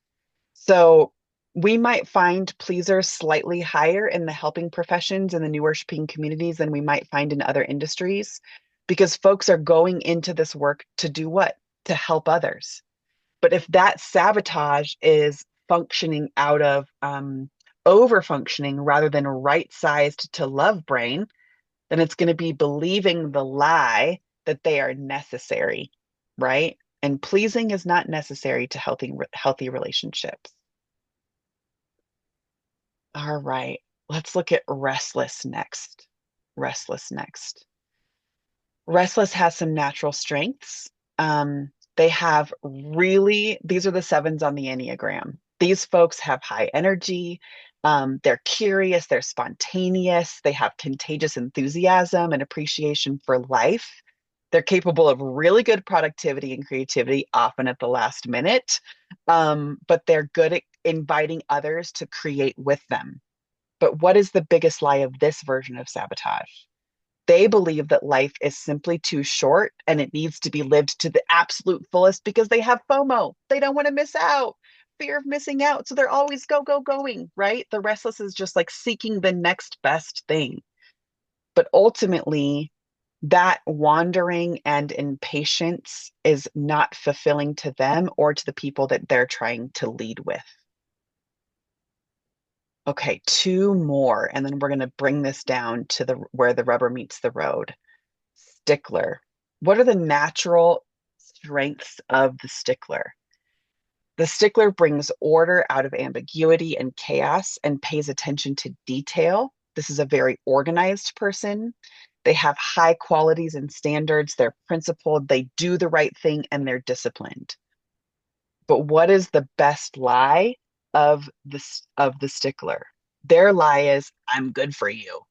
So we might find pleasers slightly higher in the helping professions and the new worshiping communities than we might find in other industries because folks are going into this work to do what? To help others. But if that sabotage is functioning out of over functioning rather than right sized to love brain, then it's going to be believing the lie that they are necessary, right? And pleasing is not necessary to healthy relationships. All right, let's look at restless next. Restless next. Restless has some natural strengths. They have these are the sevens on the Enneagram. These folks have high energy. They're curious, they're spontaneous, they have contagious enthusiasm and appreciation for life. They're capable of really good productivity and creativity, often at the last minute, but they're good at inviting others to create with them. But what is the biggest lie of this version of sabotage? They believe that life is simply too short and it needs to be lived to the absolute fullest because they have FOMO. They don't want to miss out, fear of missing out. So they're always going, right? The restless is just like seeking the next best thing. But ultimately, that wandering and impatience is not fulfilling to them or to the people that they're trying to lead with. Okay, two more, and then we're going to bring this down to the where the rubber meets the road. Stickler. What are the natural strengths of the stickler? The stickler brings order out of ambiguity and chaos and pays attention to detail. This is a very organized person. They have high qualities and standards. They're principled. They do the right thing and they're disciplined. But what is the best lie of the stickler? Their lie is, I'm good for you.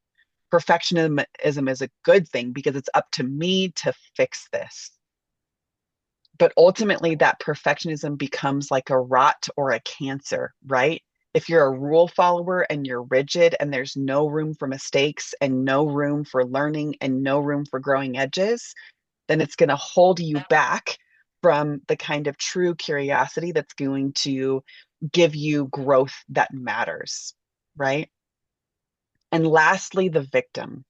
Perfectionism is a good thing because it's up to me to fix this. But ultimately, that perfectionism becomes like a rot or a cancer, right? If you're a rule follower and you're rigid and there's no room for mistakes and no room for learning and no room for growing edges, then it's going to hold you back from the kind of true curiosity that's going to give you growth that matters, right? And lastly, the victim.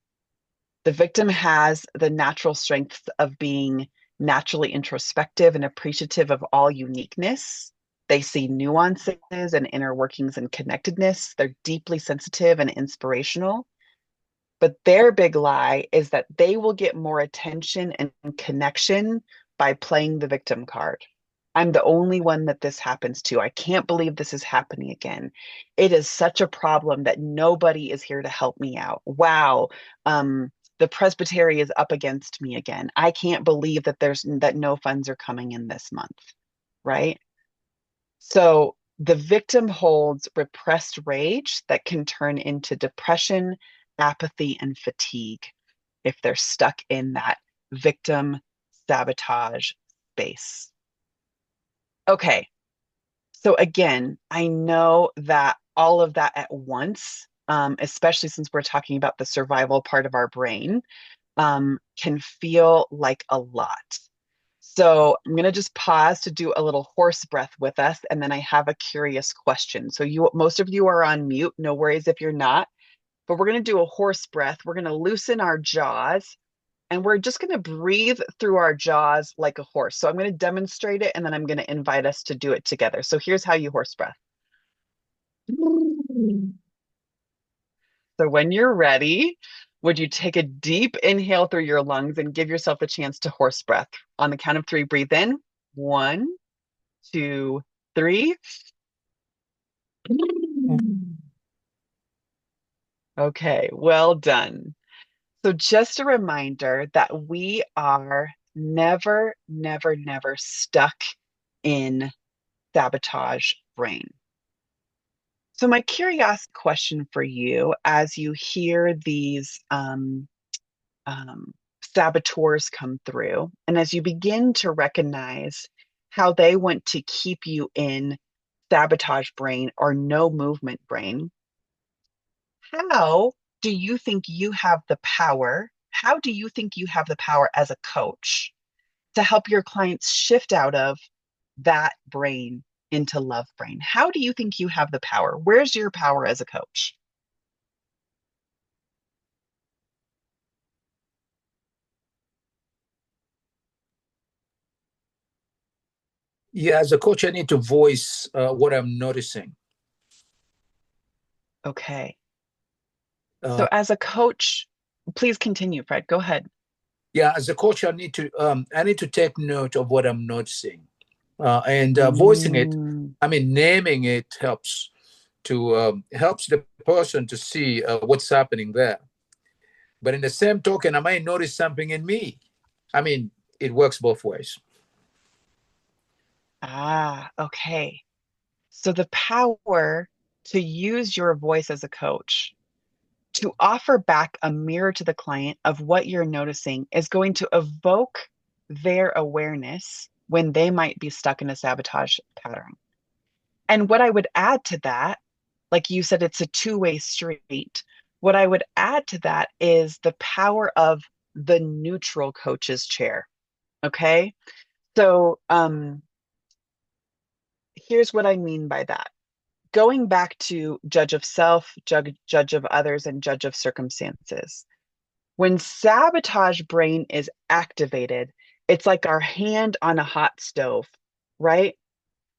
The victim has the natural strengths of being naturally introspective and appreciative of all uniqueness. They see nuances and inner workings and connectedness. They're deeply sensitive and inspirational. But their big lie is that they will get more attention and connection by playing the victim card. I'm the only one that this happens to. I can't believe this is happening again. It is such a problem that nobody is here to help me out. Wow. The presbytery is up against me again. I can't believe that no funds are coming in this month, right? So the victim holds repressed rage that can turn into depression, apathy, and fatigue if they're stuck in that victim sabotage space. Okay, so again, I know that all of that at once, especially since we're talking about the survival part of our brain, can feel like a lot. So I'm going to just pause to do a little horse breath with us, and then I have a curious question. So most of you are on mute, no worries if you're not, but we're going to do a horse breath. We're going to loosen our jaws, and we're just going to breathe through our jaws like a horse. So I'm going to demonstrate it, and then I'm going to invite us to do it together. So here's how you horse breath. So when you're ready, would you take a deep inhale through your lungs and give yourself a chance to horse breath? On the count of three, breathe in. 1, 2, 3. Okay, well done. So just a reminder that we are never, never, never stuck in sabotage brain. So my curious question for you, as you hear these saboteurs come through, and as you begin to recognize how they want to keep you in sabotage brain or no movement brain, how do you think you have the power? How do you think you have the power as a coach to help your clients shift out of that brain into love brain? How do you think you have the power? Where's your power as a coach? Yeah, as a coach, I need to voice what I'm noticing. Okay. So as a coach, please continue, Fred. Go ahead. Yeah, as a coach, I need to take note of what I'm noticing, and voicing it. I mean, naming it helps the person to see what's happening there. But in the same token, I might notice something in me. I mean, it works both ways. Okay. So the power to use your voice as a coach to offer back a mirror to the client of what you're noticing is going to evoke their awareness when they might be stuck in a sabotage pattern. And what I would add to that, Like you said, it's a two-way street. What I would add to that is the power of the neutral coach's chair. Okay. So here's what I mean by that. Going back to judge of self, judge of others, and judge of circumstances. When sabotage brain is activated, it's like our hand on a hot stove, right?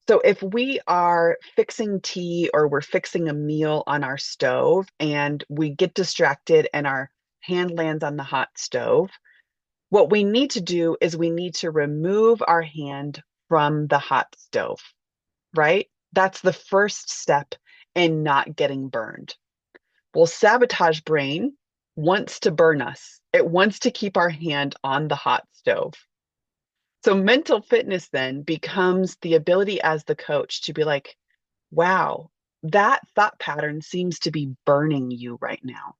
So if we are fixing tea or we're fixing a meal on our stove and we get distracted and our hand lands on the hot stove, what we need to do is we need to remove our hand from the hot stove, right? That's the first step in not getting burned. Well, sabotage brain wants to burn us. It wants to keep our hand on the hot stove. So mental fitness then becomes the ability as the coach to be like, wow, that thought pattern seems to be burning you right now.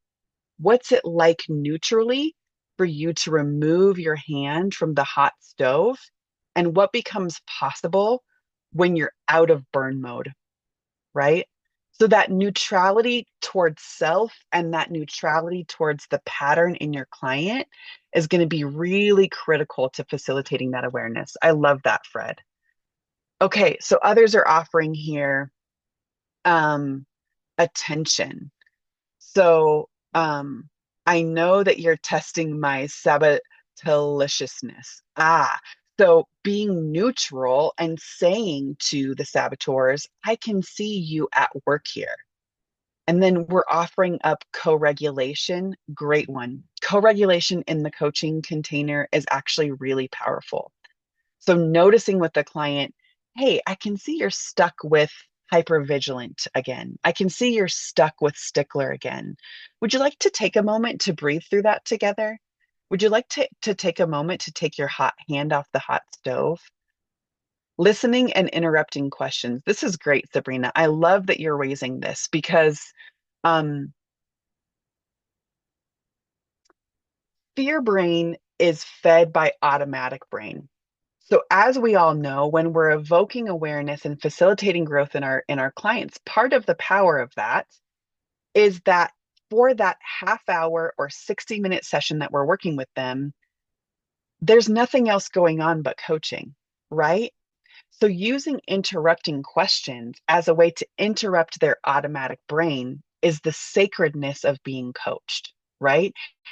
What's it like neutrally for you to remove your hand from the hot stove? And what becomes possible when you're out of burn mode, right? So that neutrality towards self and that neutrality towards the pattern in your client is going to be really critical to facilitating that awareness. I love that, Fred. Okay, so others are offering here attention. So I know that you're testing my sabotagiousness. So being neutral and saying to the saboteurs, I can see you at work here. And then we're offering up co-regulation. Great one. Co-regulation in the coaching container is actually really powerful. So noticing with the client, hey, I can see you're stuck with hypervigilant again. I can see you're stuck with stickler again. Would you like to take a moment to breathe through that together? Would you like to take a moment to take your hot hand off the hot stove? Listening and interrupting questions. This is great, Sabrina. I love that you're raising this because fear brain is fed by automatic brain. So as we all know, when we're evoking awareness and facilitating growth in our clients, part of the power of that is that for that half hour or 60-minute session that we're working with them, there's nothing else going on but coaching, right? So using interrupting questions as a way to interrupt their automatic brain is the sacredness of being coached, right?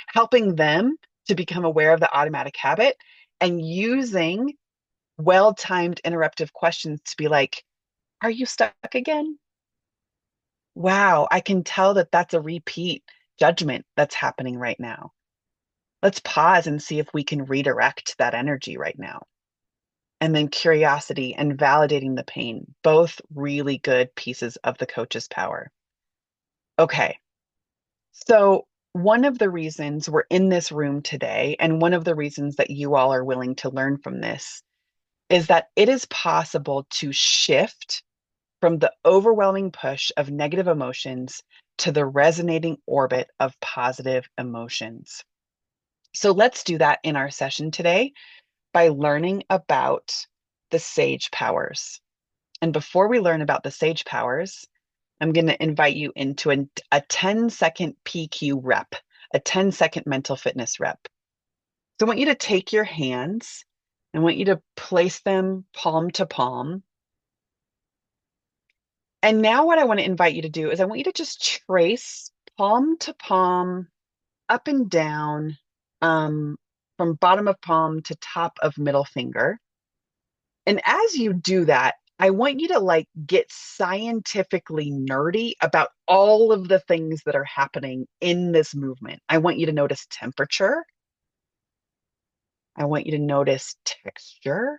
Helping them to become aware of the automatic habit and using well-timed interruptive questions to be like, are you stuck again? Wow, I can tell that that's a repeat judgment that's happening right now. Let's pause and see if we can redirect that energy right now. And then curiosity and validating the pain, both really good pieces of the coach's power. Okay, so one of the reasons we're in this room today, and one of the reasons that you all are willing to learn from this, is that it is possible to shift from the overwhelming push of negative emotions to the resonating orbit of positive emotions. So let's do that in our session today by learning about the sage powers. And before we learn about the sage powers, I'm going to invite you into a 10-second PQ rep, a 10-second mental fitness rep. So I want you to take your hands, I want you to place them palm to palm. And now what I want to invite you to do is I want you to just trace palm to palm, up and down, from bottom of palm to top of middle finger. And as you do that, I want you to like get scientifically nerdy about all of the things that are happening in this movement. I want you to notice temperature. I want you to notice texture.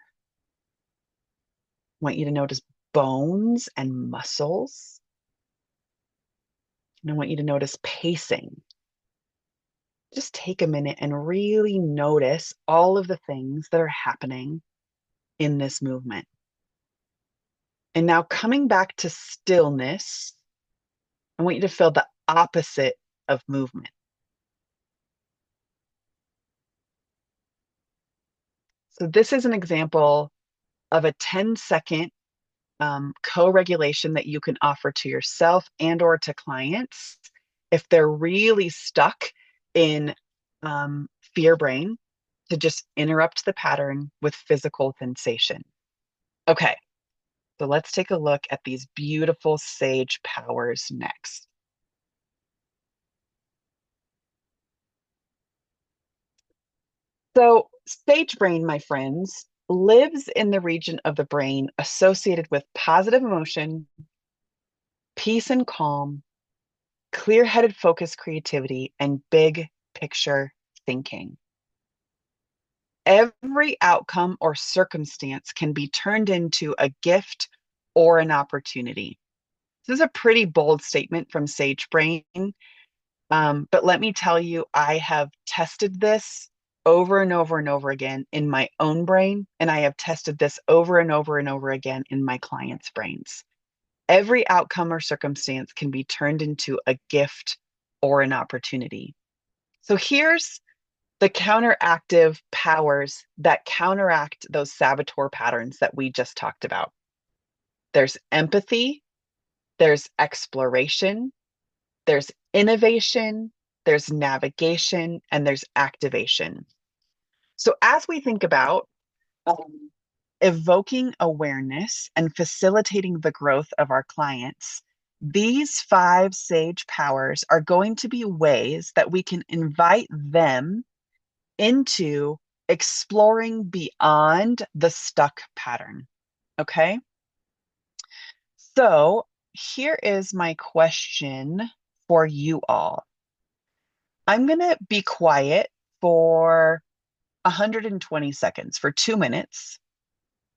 I want you to notice bones and muscles. And I want you to notice pacing. Just take a minute and really notice all of the things that are happening in this movement. And now coming back to stillness, I want you to feel the opposite of movement. So this is an example of a 10-second co-regulation that you can offer to yourself and or to clients if they're really stuck in fear brain, to just interrupt the pattern with physical sensation. Okay, so let's take a look at these beautiful sage powers next. So sage brain, my friends, lives in the region of the brain associated with positive emotion, peace and calm, clear-headed focus, creativity, and big picture thinking. Every outcome or circumstance can be turned into a gift or an opportunity. This is a pretty bold statement from Sage Brain, but let me tell you, I have tested this over and over and over again in my own brain, and I have tested this over and over and over again in my clients' brains. Every outcome or circumstance can be turned into a gift or an opportunity. So here's the counteractive powers that counteract those saboteur patterns that we just talked about. There's empathy, there's exploration, there's innovation, there's navigation, and there's activation. So as we think about evoking awareness and facilitating the growth of our clients, these 5 sage powers are going to be ways that we can invite them into exploring beyond the stuck pattern. Okay. So here is my question for you all. I'm going to be quiet for 120 seconds, for 2 minutes.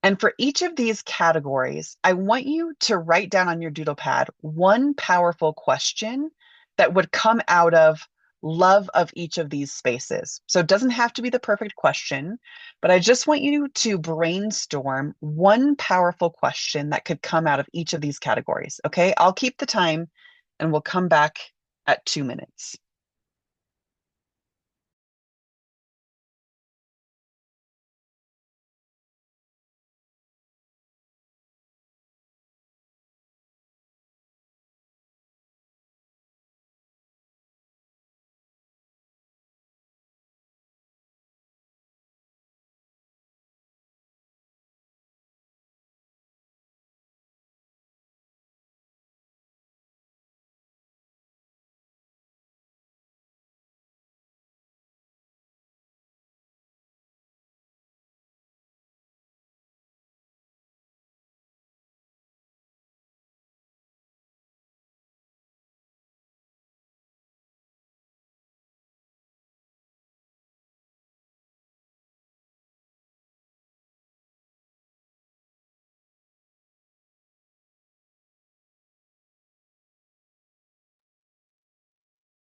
And for each of these categories, I want you to write down on your doodle pad one powerful question that would come out of love of each of these spaces. So it doesn't have to be the perfect question, but I just want you to brainstorm one powerful question that could come out of each of these categories. Okay, I'll keep the time and we'll come back at 2 minutes.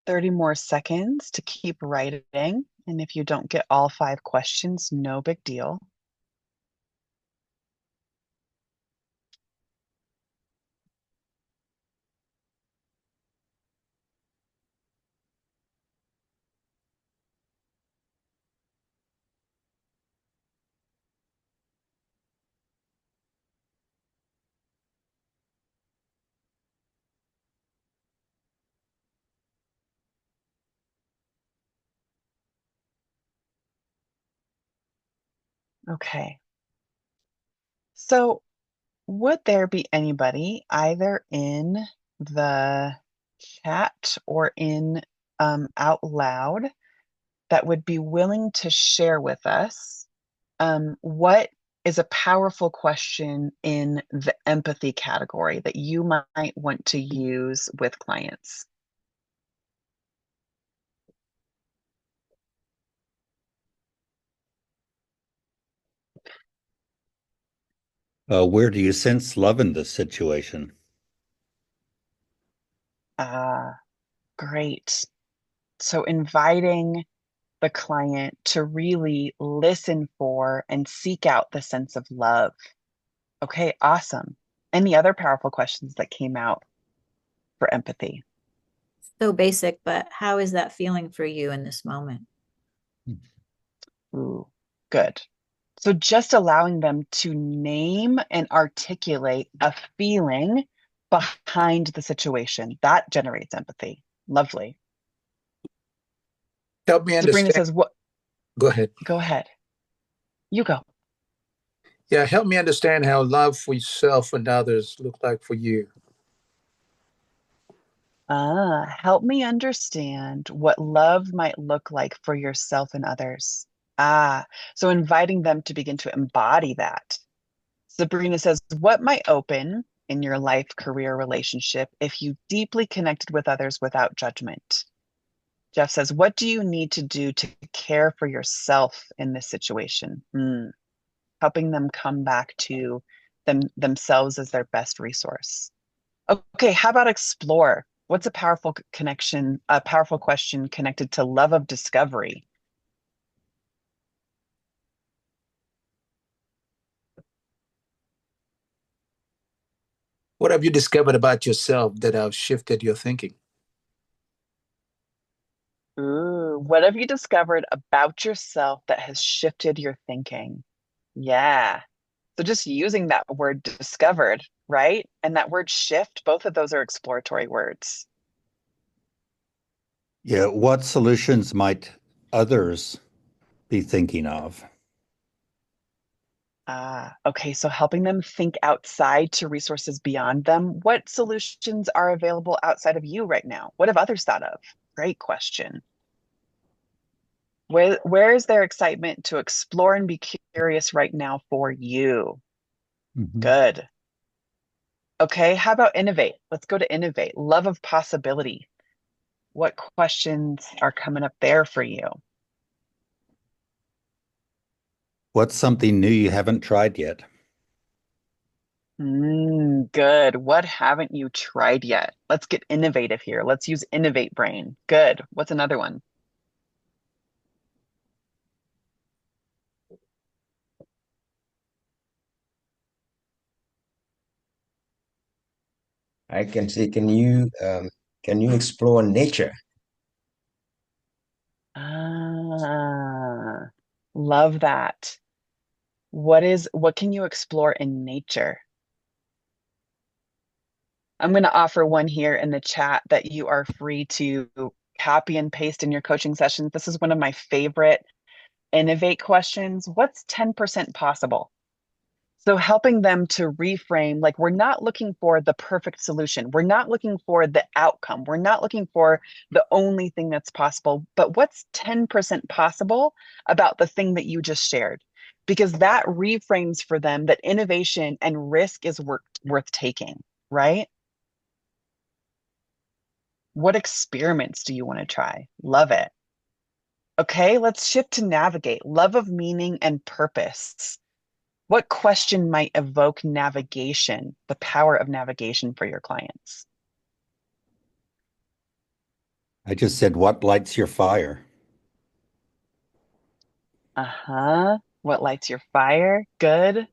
Thirty more seconds to keep writing. And if you don't get all 5 questions, no big deal. Okay. So would there be anybody either in the chat or in out loud that would be willing to share with us what is a powerful question in the empathy category that you might want to use with clients? Where do you sense love in this situation? Great. So inviting the client to really listen for and seek out the sense of love. Okay, awesome. Any other powerful questions that came out for empathy? So basic, but how is that feeling for you in this moment? Ooh, good. So just allowing them to name and articulate a feeling behind the situation, that generates empathy. Lovely. Help me Sabrina understand. says, "What? Go ahead. Go ahead. You go." Yeah, help me understand how love for yourself and others look like for you. Help me understand what love might look like for yourself and others. So inviting them to begin to embody that. Sabrina says, what might open in your life, career, relationship if you deeply connected with others without judgment? Jeff says, what do you need to do to care for yourself in this situation? Helping them come back to themselves as their best resource. Okay, how about explore? What's a powerful connection, a powerful question connected to love of discovery? What have you discovered about yourself that have shifted your thinking? Ooh, what have you discovered about yourself that has shifted your thinking? Yeah. So just using that word discovered, right? And that word shift, both of those are exploratory words. Yeah, what solutions might others be thinking of? Okay. So helping them think outside to resources beyond them. What solutions are available outside of you right now? What have others thought of? Great question. Where is their excitement to explore and be curious right now for you? Good. Okay, how about innovate? Let's go to innovate. Love of possibility. What questions are coming up there for you? What's something new you haven't tried yet? Good. What haven't you tried yet? Let's get innovative here. Let's use innovate brain. Good. What's another one? I can say, can you explore nature? Ah, love that. What can you explore in nature? I'm going to offer one here in the chat that you are free to copy and paste in your coaching sessions. This is one of my favorite innovate questions. What's 10% possible? So helping them to reframe, like we're not looking for the perfect solution. We're not looking for the outcome. We're not looking for the only thing that's possible, but what's 10% possible about the thing that you just shared? Because that reframes for them that innovation and risk is worth taking, right? What experiments do you want to try? Love it. Okay, let's shift to navigate. Love of meaning and purpose. What question might evoke navigation, the power of navigation for your clients? I just said, what lights your fire? What lights your fire? Good.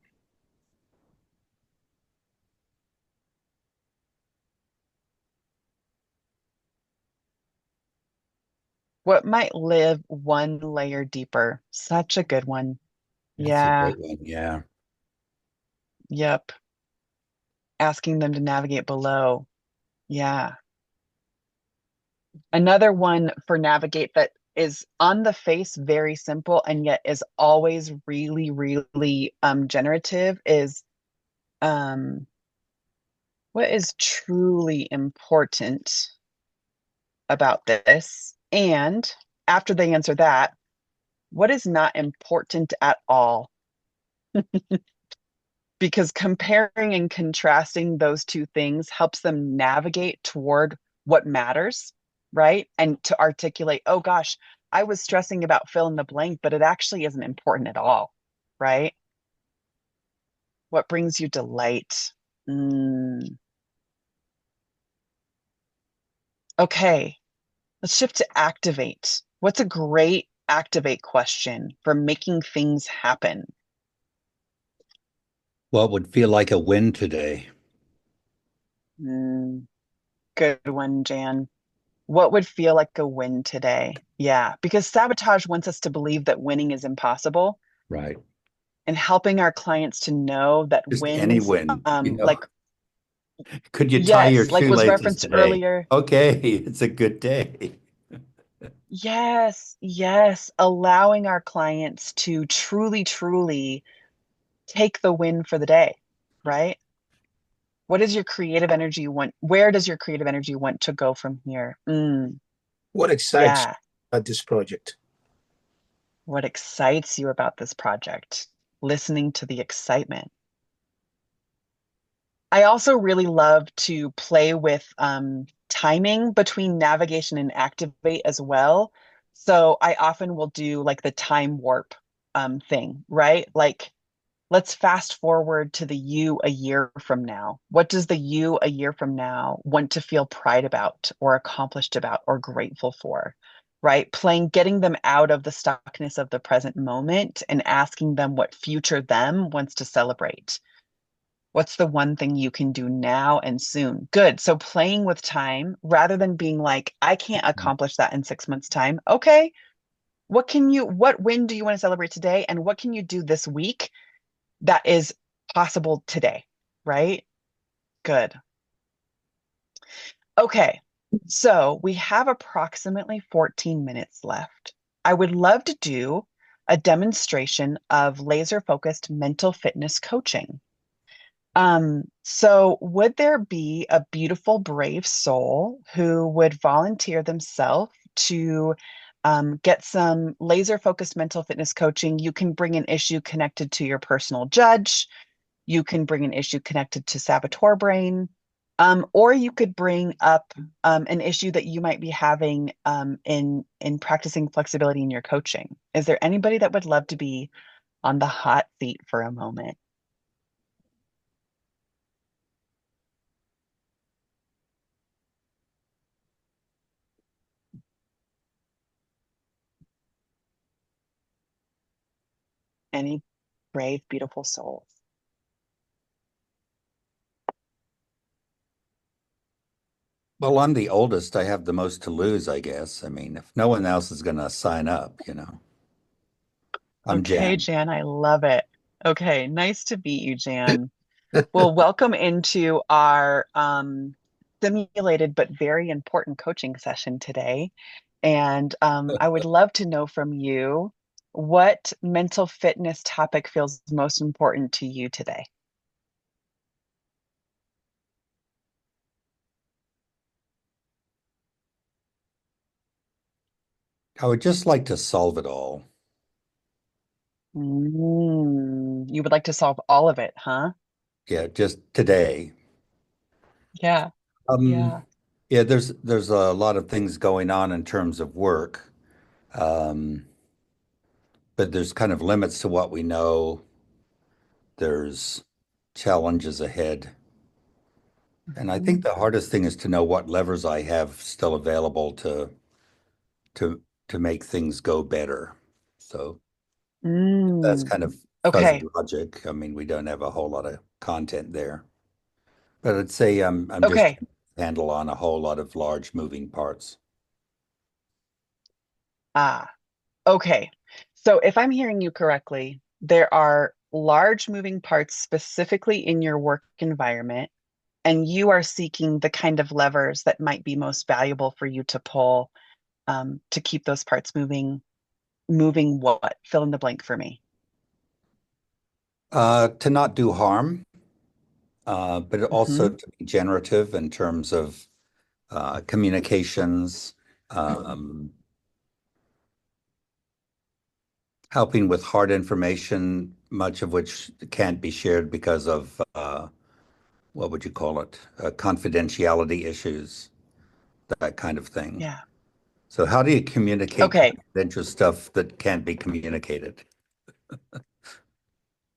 What might live one layer deeper? Such a good one. That's a Yeah. great one. Yeah. Yep. Asking them to navigate below. Yeah. Another one for navigate that is on the face very simple and yet is always really, really generative is what is truly important about this? And after they answer that, what is not important at all? Because comparing and contrasting those two things helps them navigate toward what matters, right? And to articulate, oh gosh, I was stressing about fill in the blank, but it actually isn't important at all, right? What brings you delight? Okay, let's shift to activate. What's a great activate question for making things happen? What would feel like a win today? Good one, Jan. What would feel like a win today? Yeah, because sabotage wants us to believe that winning is impossible. Right. and helping our clients to know that Just any wins, win, like, Could you tie your yes, like was shoelaces referenced today? earlier. Okay, it's a good day. Yes, yes, allowing our clients to truly, truly take the win for the day, right? What does your creative energy want? Where does your creative energy want to go from here? What excites you Yeah. about this project? What excites you about this project? Listening to the excitement. I also really love to play with timing between navigation and activate as well. So I often will do like the time warp thing, right? Like, let's fast forward to the you a year from now. What does the you a year from now want to feel pride about or accomplished about or grateful for? Right? Playing, getting them out of the stuckness of the present moment and asking them what future them wants to celebrate. What's the one thing you can do now and soon? Good. So playing with time rather than being like, I can't accomplish that in 6 months' time. Okay. What win do you want to celebrate today? And what can you do this week that is possible today? Right? Good. Okay. So we have approximately 14 minutes left. I would love to do a demonstration of laser focused mental fitness coaching. So would there be a beautiful, brave soul who would volunteer themselves to get some laser focused mental fitness coaching? You can bring an issue connected to your personal judge. You can bring an issue connected to saboteur brain. Or you could bring up an issue that you might be having in practicing flexibility in your coaching. Is there anybody that would love to be on the hot seat for a moment? Any brave, beautiful souls? Well, I'm the oldest. I have the most to lose, I guess. I mean, if no one else is going to sign up, I'm Okay, Jan. Jan, I love it. Okay, nice to meet you, Jan. Well, welcome into our simulated but very important coaching session today. And I would love to know from you what mental fitness topic feels most important to you today. I would just like to solve it all. You would like to solve all of it, huh? Yeah, just today. Yeah, yeah. Yeah, there's a lot of things going on in terms of work. Um, but there's kind of limits to what we know. There's challenges ahead. And I Mhm. think the hardest thing is to know what levers I have still available to to make things go better. So that's Mm, kind of fuzzy okay, logic. I mean, we don't have a whole lot of content there. But I'd say I'm just okay. trying to handle on a whole lot of large moving parts. Ah, okay. So if I'm hearing you correctly, there are large moving parts specifically in your work environment, and you are seeking the kind of levers that might be most valuable for you to pull to keep those parts moving. Moving what? Fill in the blank for me. To not do harm, but also Hmm. to be generative in terms of communications, helping with hard information, much of which can't be shared because of what would you call it? Confidentiality issues, that kind of thing. Yeah. So how do you communicate Okay. confidential stuff that can't be communicated?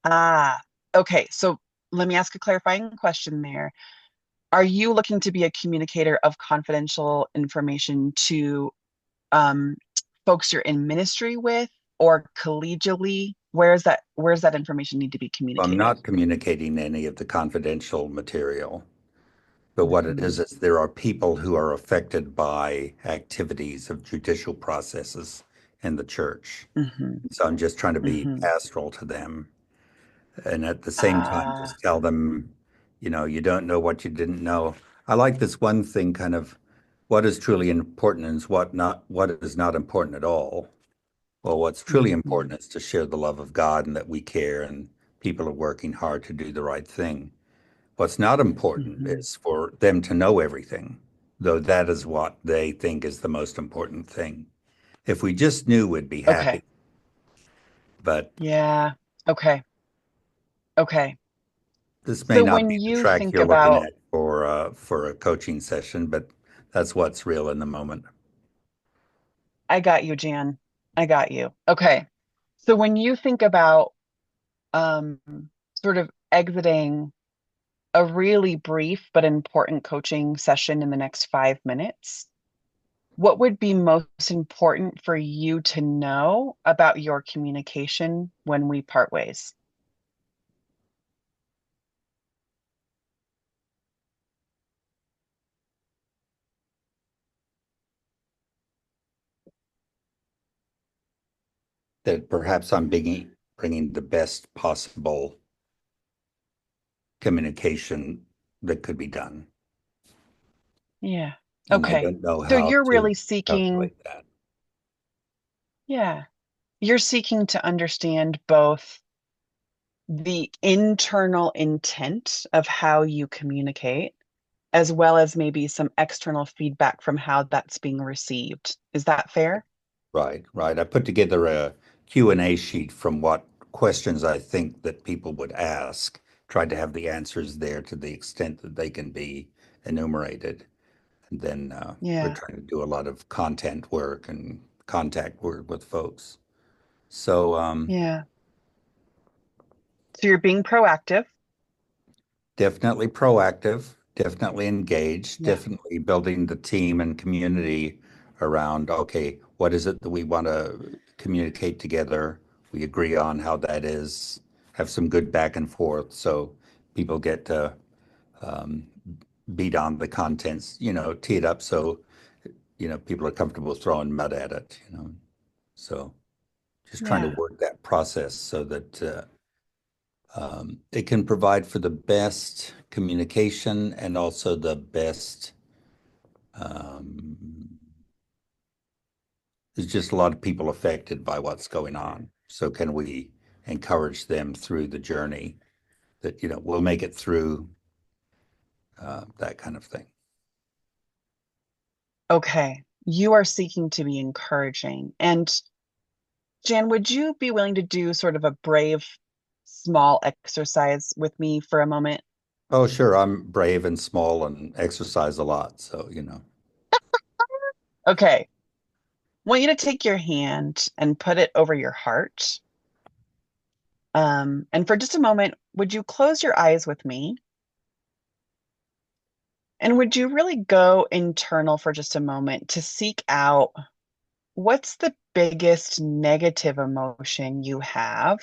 Ah, okay. So let me ask a clarifying question there. Are you looking to be a communicator of confidential information to um, folks you're in ministry with or collegially? Where's that information need to be I'm communicated? not communicating any of the confidential material, but what it Hmm. is there are people who are affected by activities of judicial processes in the church. Hmm. So I'm just trying to be Hmm. pastoral to them. And at the same time, Ah, just tell them, you don't know what you didn't know. I like this one thing, kind of what is truly important and what is not important at all. Well, what's truly mhm. important is to share the love of God and that we care and people are working hard to do the right thing. What's not important Mhm. is for them to know everything, though that is what they think is the most important thing. If we just knew, we'd be Okay. happy. But Yeah. Okay. Okay. this may So not when be the you track think you're looking about, at for a coaching session, but that's what's real in the moment. I got you, Jan. I got you. Okay. So when you think about um sort of exiting a really brief but important coaching session in the next 5 minutes, what would be most important for you to know about your communication when we part ways? That perhaps I'm bringing the best possible communication that could be done. Yeah. And I Okay. don't know So how you're to really seeking, calculate that. yeah, you're seeking to understand both the internal intent of how you communicate, as well as maybe some external feedback from how that's being received. Is that fair? Right, right. I put together a Q&A sheet from what questions I think that people would ask, tried to have the answers there to the extent that they can be enumerated. And then we're Yeah. trying to do a lot of content work and contact work with folks. So Yeah. So you're being proactive. definitely proactive, definitely engaged, Yeah. definitely building the team and community around, okay, what is it that we want to communicate together? We agree on how that is, have some good back and forth so people get to um, beat on the contents, tee it up so, people are comfortable throwing mud at it. So just trying to Yeah. work that process so that it can provide for the best communication and also the best. Um, there's just a lot of people affected by what's going on. So can we encourage them through the journey that, we'll make it through that kind of thing. Okay. You are seeking to be encouraging. And Jan, would you be willing to do sort of a brave, small exercise with me for a moment? Oh, sure. I'm brave and small and exercise a lot. So. Okay. I want you to take your hand and put it over your heart. And for just a moment, would you close your eyes with me? And would you really go internal for just a moment to seek out what's the biggest negative emotion you have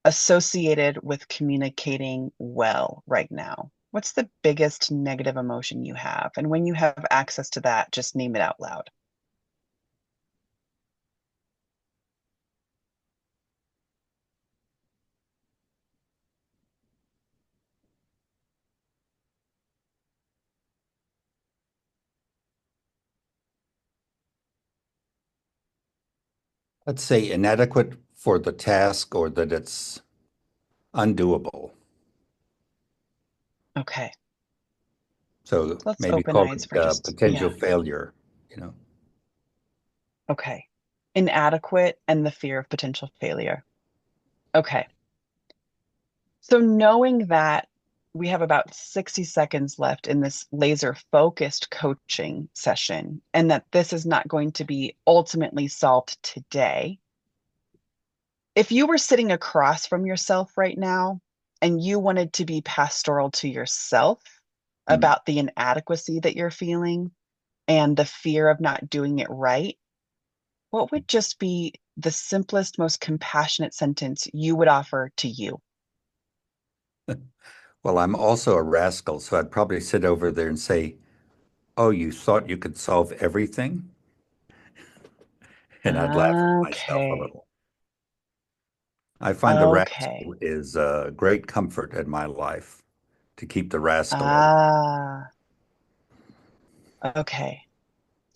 associated with communicating well right now? What's the biggest negative emotion you have? And when you have access to that, just name it out loud. Let's say inadequate for the task or that it's undoable. Okay, So let's maybe open call eyes it for just, potential yeah, failure. okay. Inadequate and the fear of potential failure. Okay. So knowing that we have about 60 seconds left in this laser focused coaching session and that this is not going to be ultimately solved today, if you were sitting across from yourself right now and you wanted to be pastoral to yourself Mm. about the inadequacy that you're feeling and the fear of not doing it right, what would just be the simplest, most compassionate sentence you would offer to you? Well, I'm also a rascal, so I'd probably sit over there and say, "Oh, you thought you could solve everything?" And I'd laugh at myself a Okay. little. I find the Okay. rascal is a great comfort in my life to keep the rascal away. Ah, okay.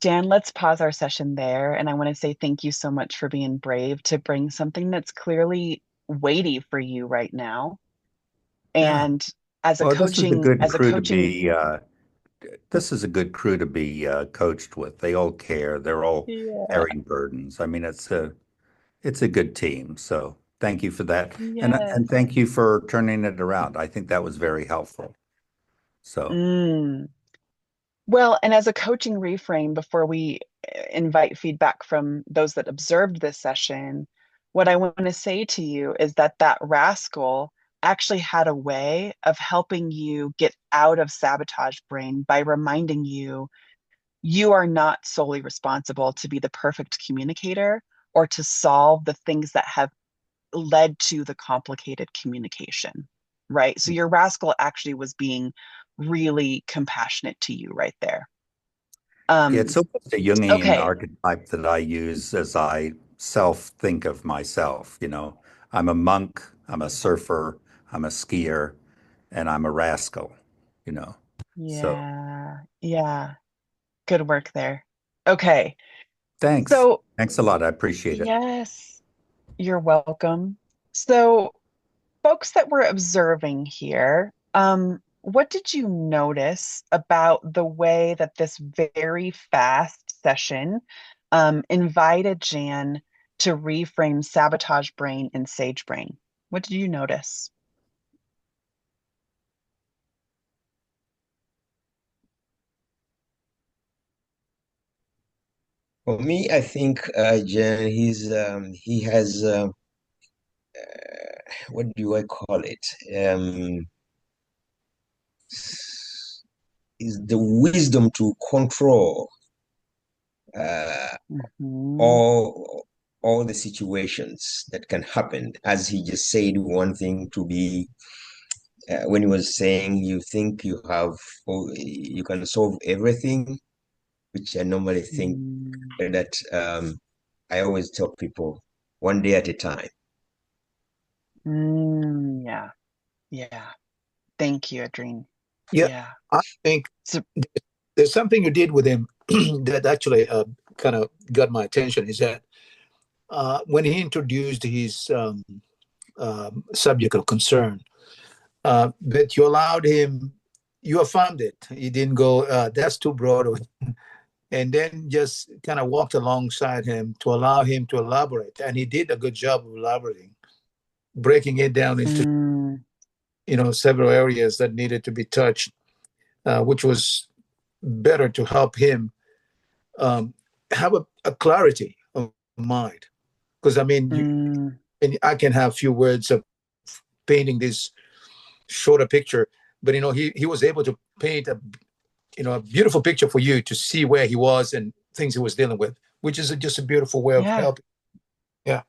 Dan, let's pause our session there. And I want to say thank you so much for being brave to bring something that's clearly weighty for you right now. Yeah. And as a Well, this is a coaching, good as a crew to coaching, be. This is a good crew to be coached with. They all care. They're all yeah, carrying burdens. I mean, it's a good team. So thank you for that, yes. and thank you for turning it around. I think that was very helpful. So Mm. Well, and as a coaching reframe, before we invite feedback from those that observed this session, what I want to say to you is that that rascal actually had a way of helping you get out of sabotage brain by reminding you you are not solely responsible to be the perfect communicator or to solve the things that have led to the complicated communication, right? So your rascal actually was being really compassionate to you right there. yeah, it's Um, almost a Jungian okay. archetype that I use as I self think of myself. I'm a monk, I'm a surfer, I'm a skier, and I'm a rascal. You know, so Yeah. Yeah. Good work there. Okay. thanks. So, Thanks a lot. I appreciate it. yes, you're welcome. So, folks that were observing here, what did you notice about the way that this very fast session invited Jan to reframe sabotage brain and sage brain? What did you notice? For me, I think Jen, he has what do I call it? Is the wisdom to control uh, Mhm. all all the situations that can happen. As he just said, one thing to be when he was saying you think you can solve everything, which I normally think Mm, that I always tell people one day at a time. yeah, yeah. Thank you, Adrien. Yeah, Yeah. I think So, there's something you did with him that actually kind of got my attention. Is that when he introduced his subject of concern, but you allowed him, you affirmed it. You didn't go, that's too broad, and then just kind of walked alongside him to allow him to elaborate. And he did a good job of elaborating, breaking it down into mm, several areas that needed to be touched, which was better to help him have a clarity of mind. Because I mean, mm, and I can have few words of painting this shorter picture, but he was able to paint a beautiful picture for you to see where he was and things he was dealing with, which is just a beautiful way of yeah. helping. Yeah.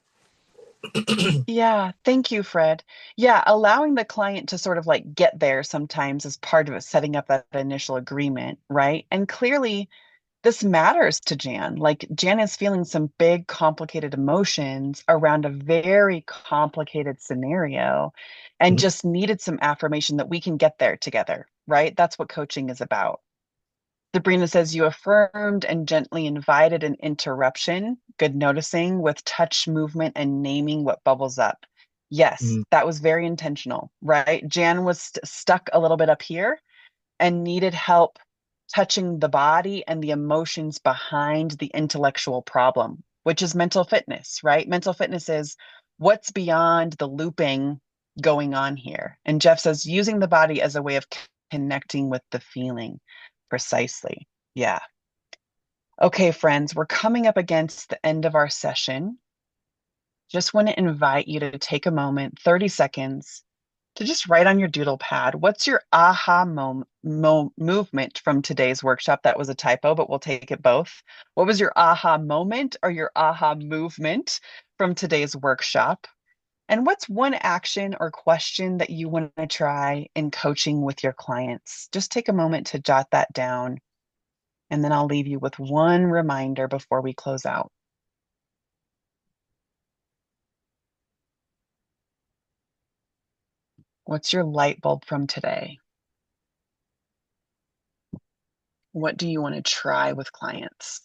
Yeah, thank you, Fred. Yeah, allowing the client to sort of like get there sometimes is part of it, setting up that initial agreement, right? And clearly, this matters to Jan. Like, Jan is feeling some big, complicated emotions around a very complicated scenario and Mhm. just needed some affirmation that we can get there together, right? That's what coaching is about. Sabrina says you affirmed and gently invited an interruption, good noticing with touch movement and naming what bubbles up. Yes, Mm, that was very intentional, right? Jan was stuck a little bit up here and needed help touching the body and the emotions behind the intellectual problem, which is mental fitness, right? Mental fitness is what's beyond the looping going on here. And Jeff says using the body as a way of connecting with the feeling. Precisely. Yeah. Okay, friends, we're coming up against the end of our session. Just want to invite you to take a moment, 30 seconds, to just write on your doodle pad, what's your aha movement from today's workshop? That was a typo, but we'll take it both. What was your aha moment or your aha movement from today's workshop? And what's one action or question that you want to try in coaching with your clients? Just take a moment to jot that down, and then I'll leave you with one reminder before we close out. What's your light bulb from today? What do you want to try with clients?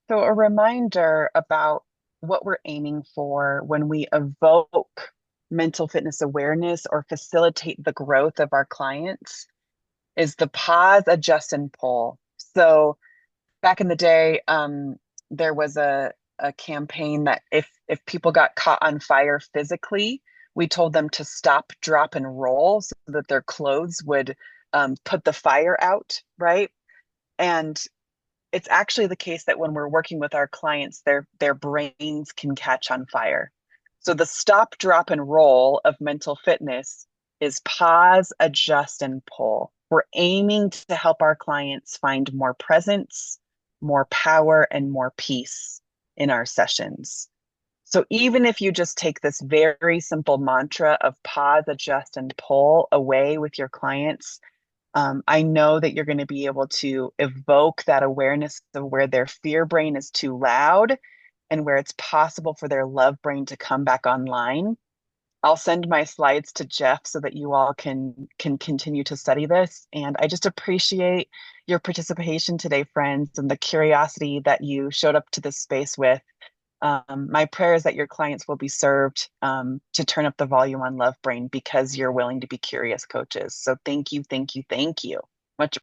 So a reminder about what we're aiming for when we evoke mental fitness awareness or facilitate the growth of our clients is the pause, adjust, and pull. So back in the day, there was a campaign that if people got caught on fire physically, we told them to stop, drop, and roll so that their clothes would put the fire out, right? And it's actually the case that when we're working with our clients, their brains can catch on fire. So the stop, drop, and roll of mental fitness is pause, adjust, and pull. We're aiming to help our clients find more presence, more power, and more peace in our sessions. So even if you just take this very simple mantra of pause, adjust, and pull away with your clients, I know that you're going to be able to evoke that awareness of where their fear brain is too loud and where it's possible for their love brain to come back online. I'll send my slides to Jeff so that you all can continue to study this. And I just appreciate your participation today, friends, and the curiosity that you showed up to this space with. My prayer is that your clients will be served to turn up the volume on Love Brain because you're willing to be curious coaches. So thank you, thank you, thank you. Much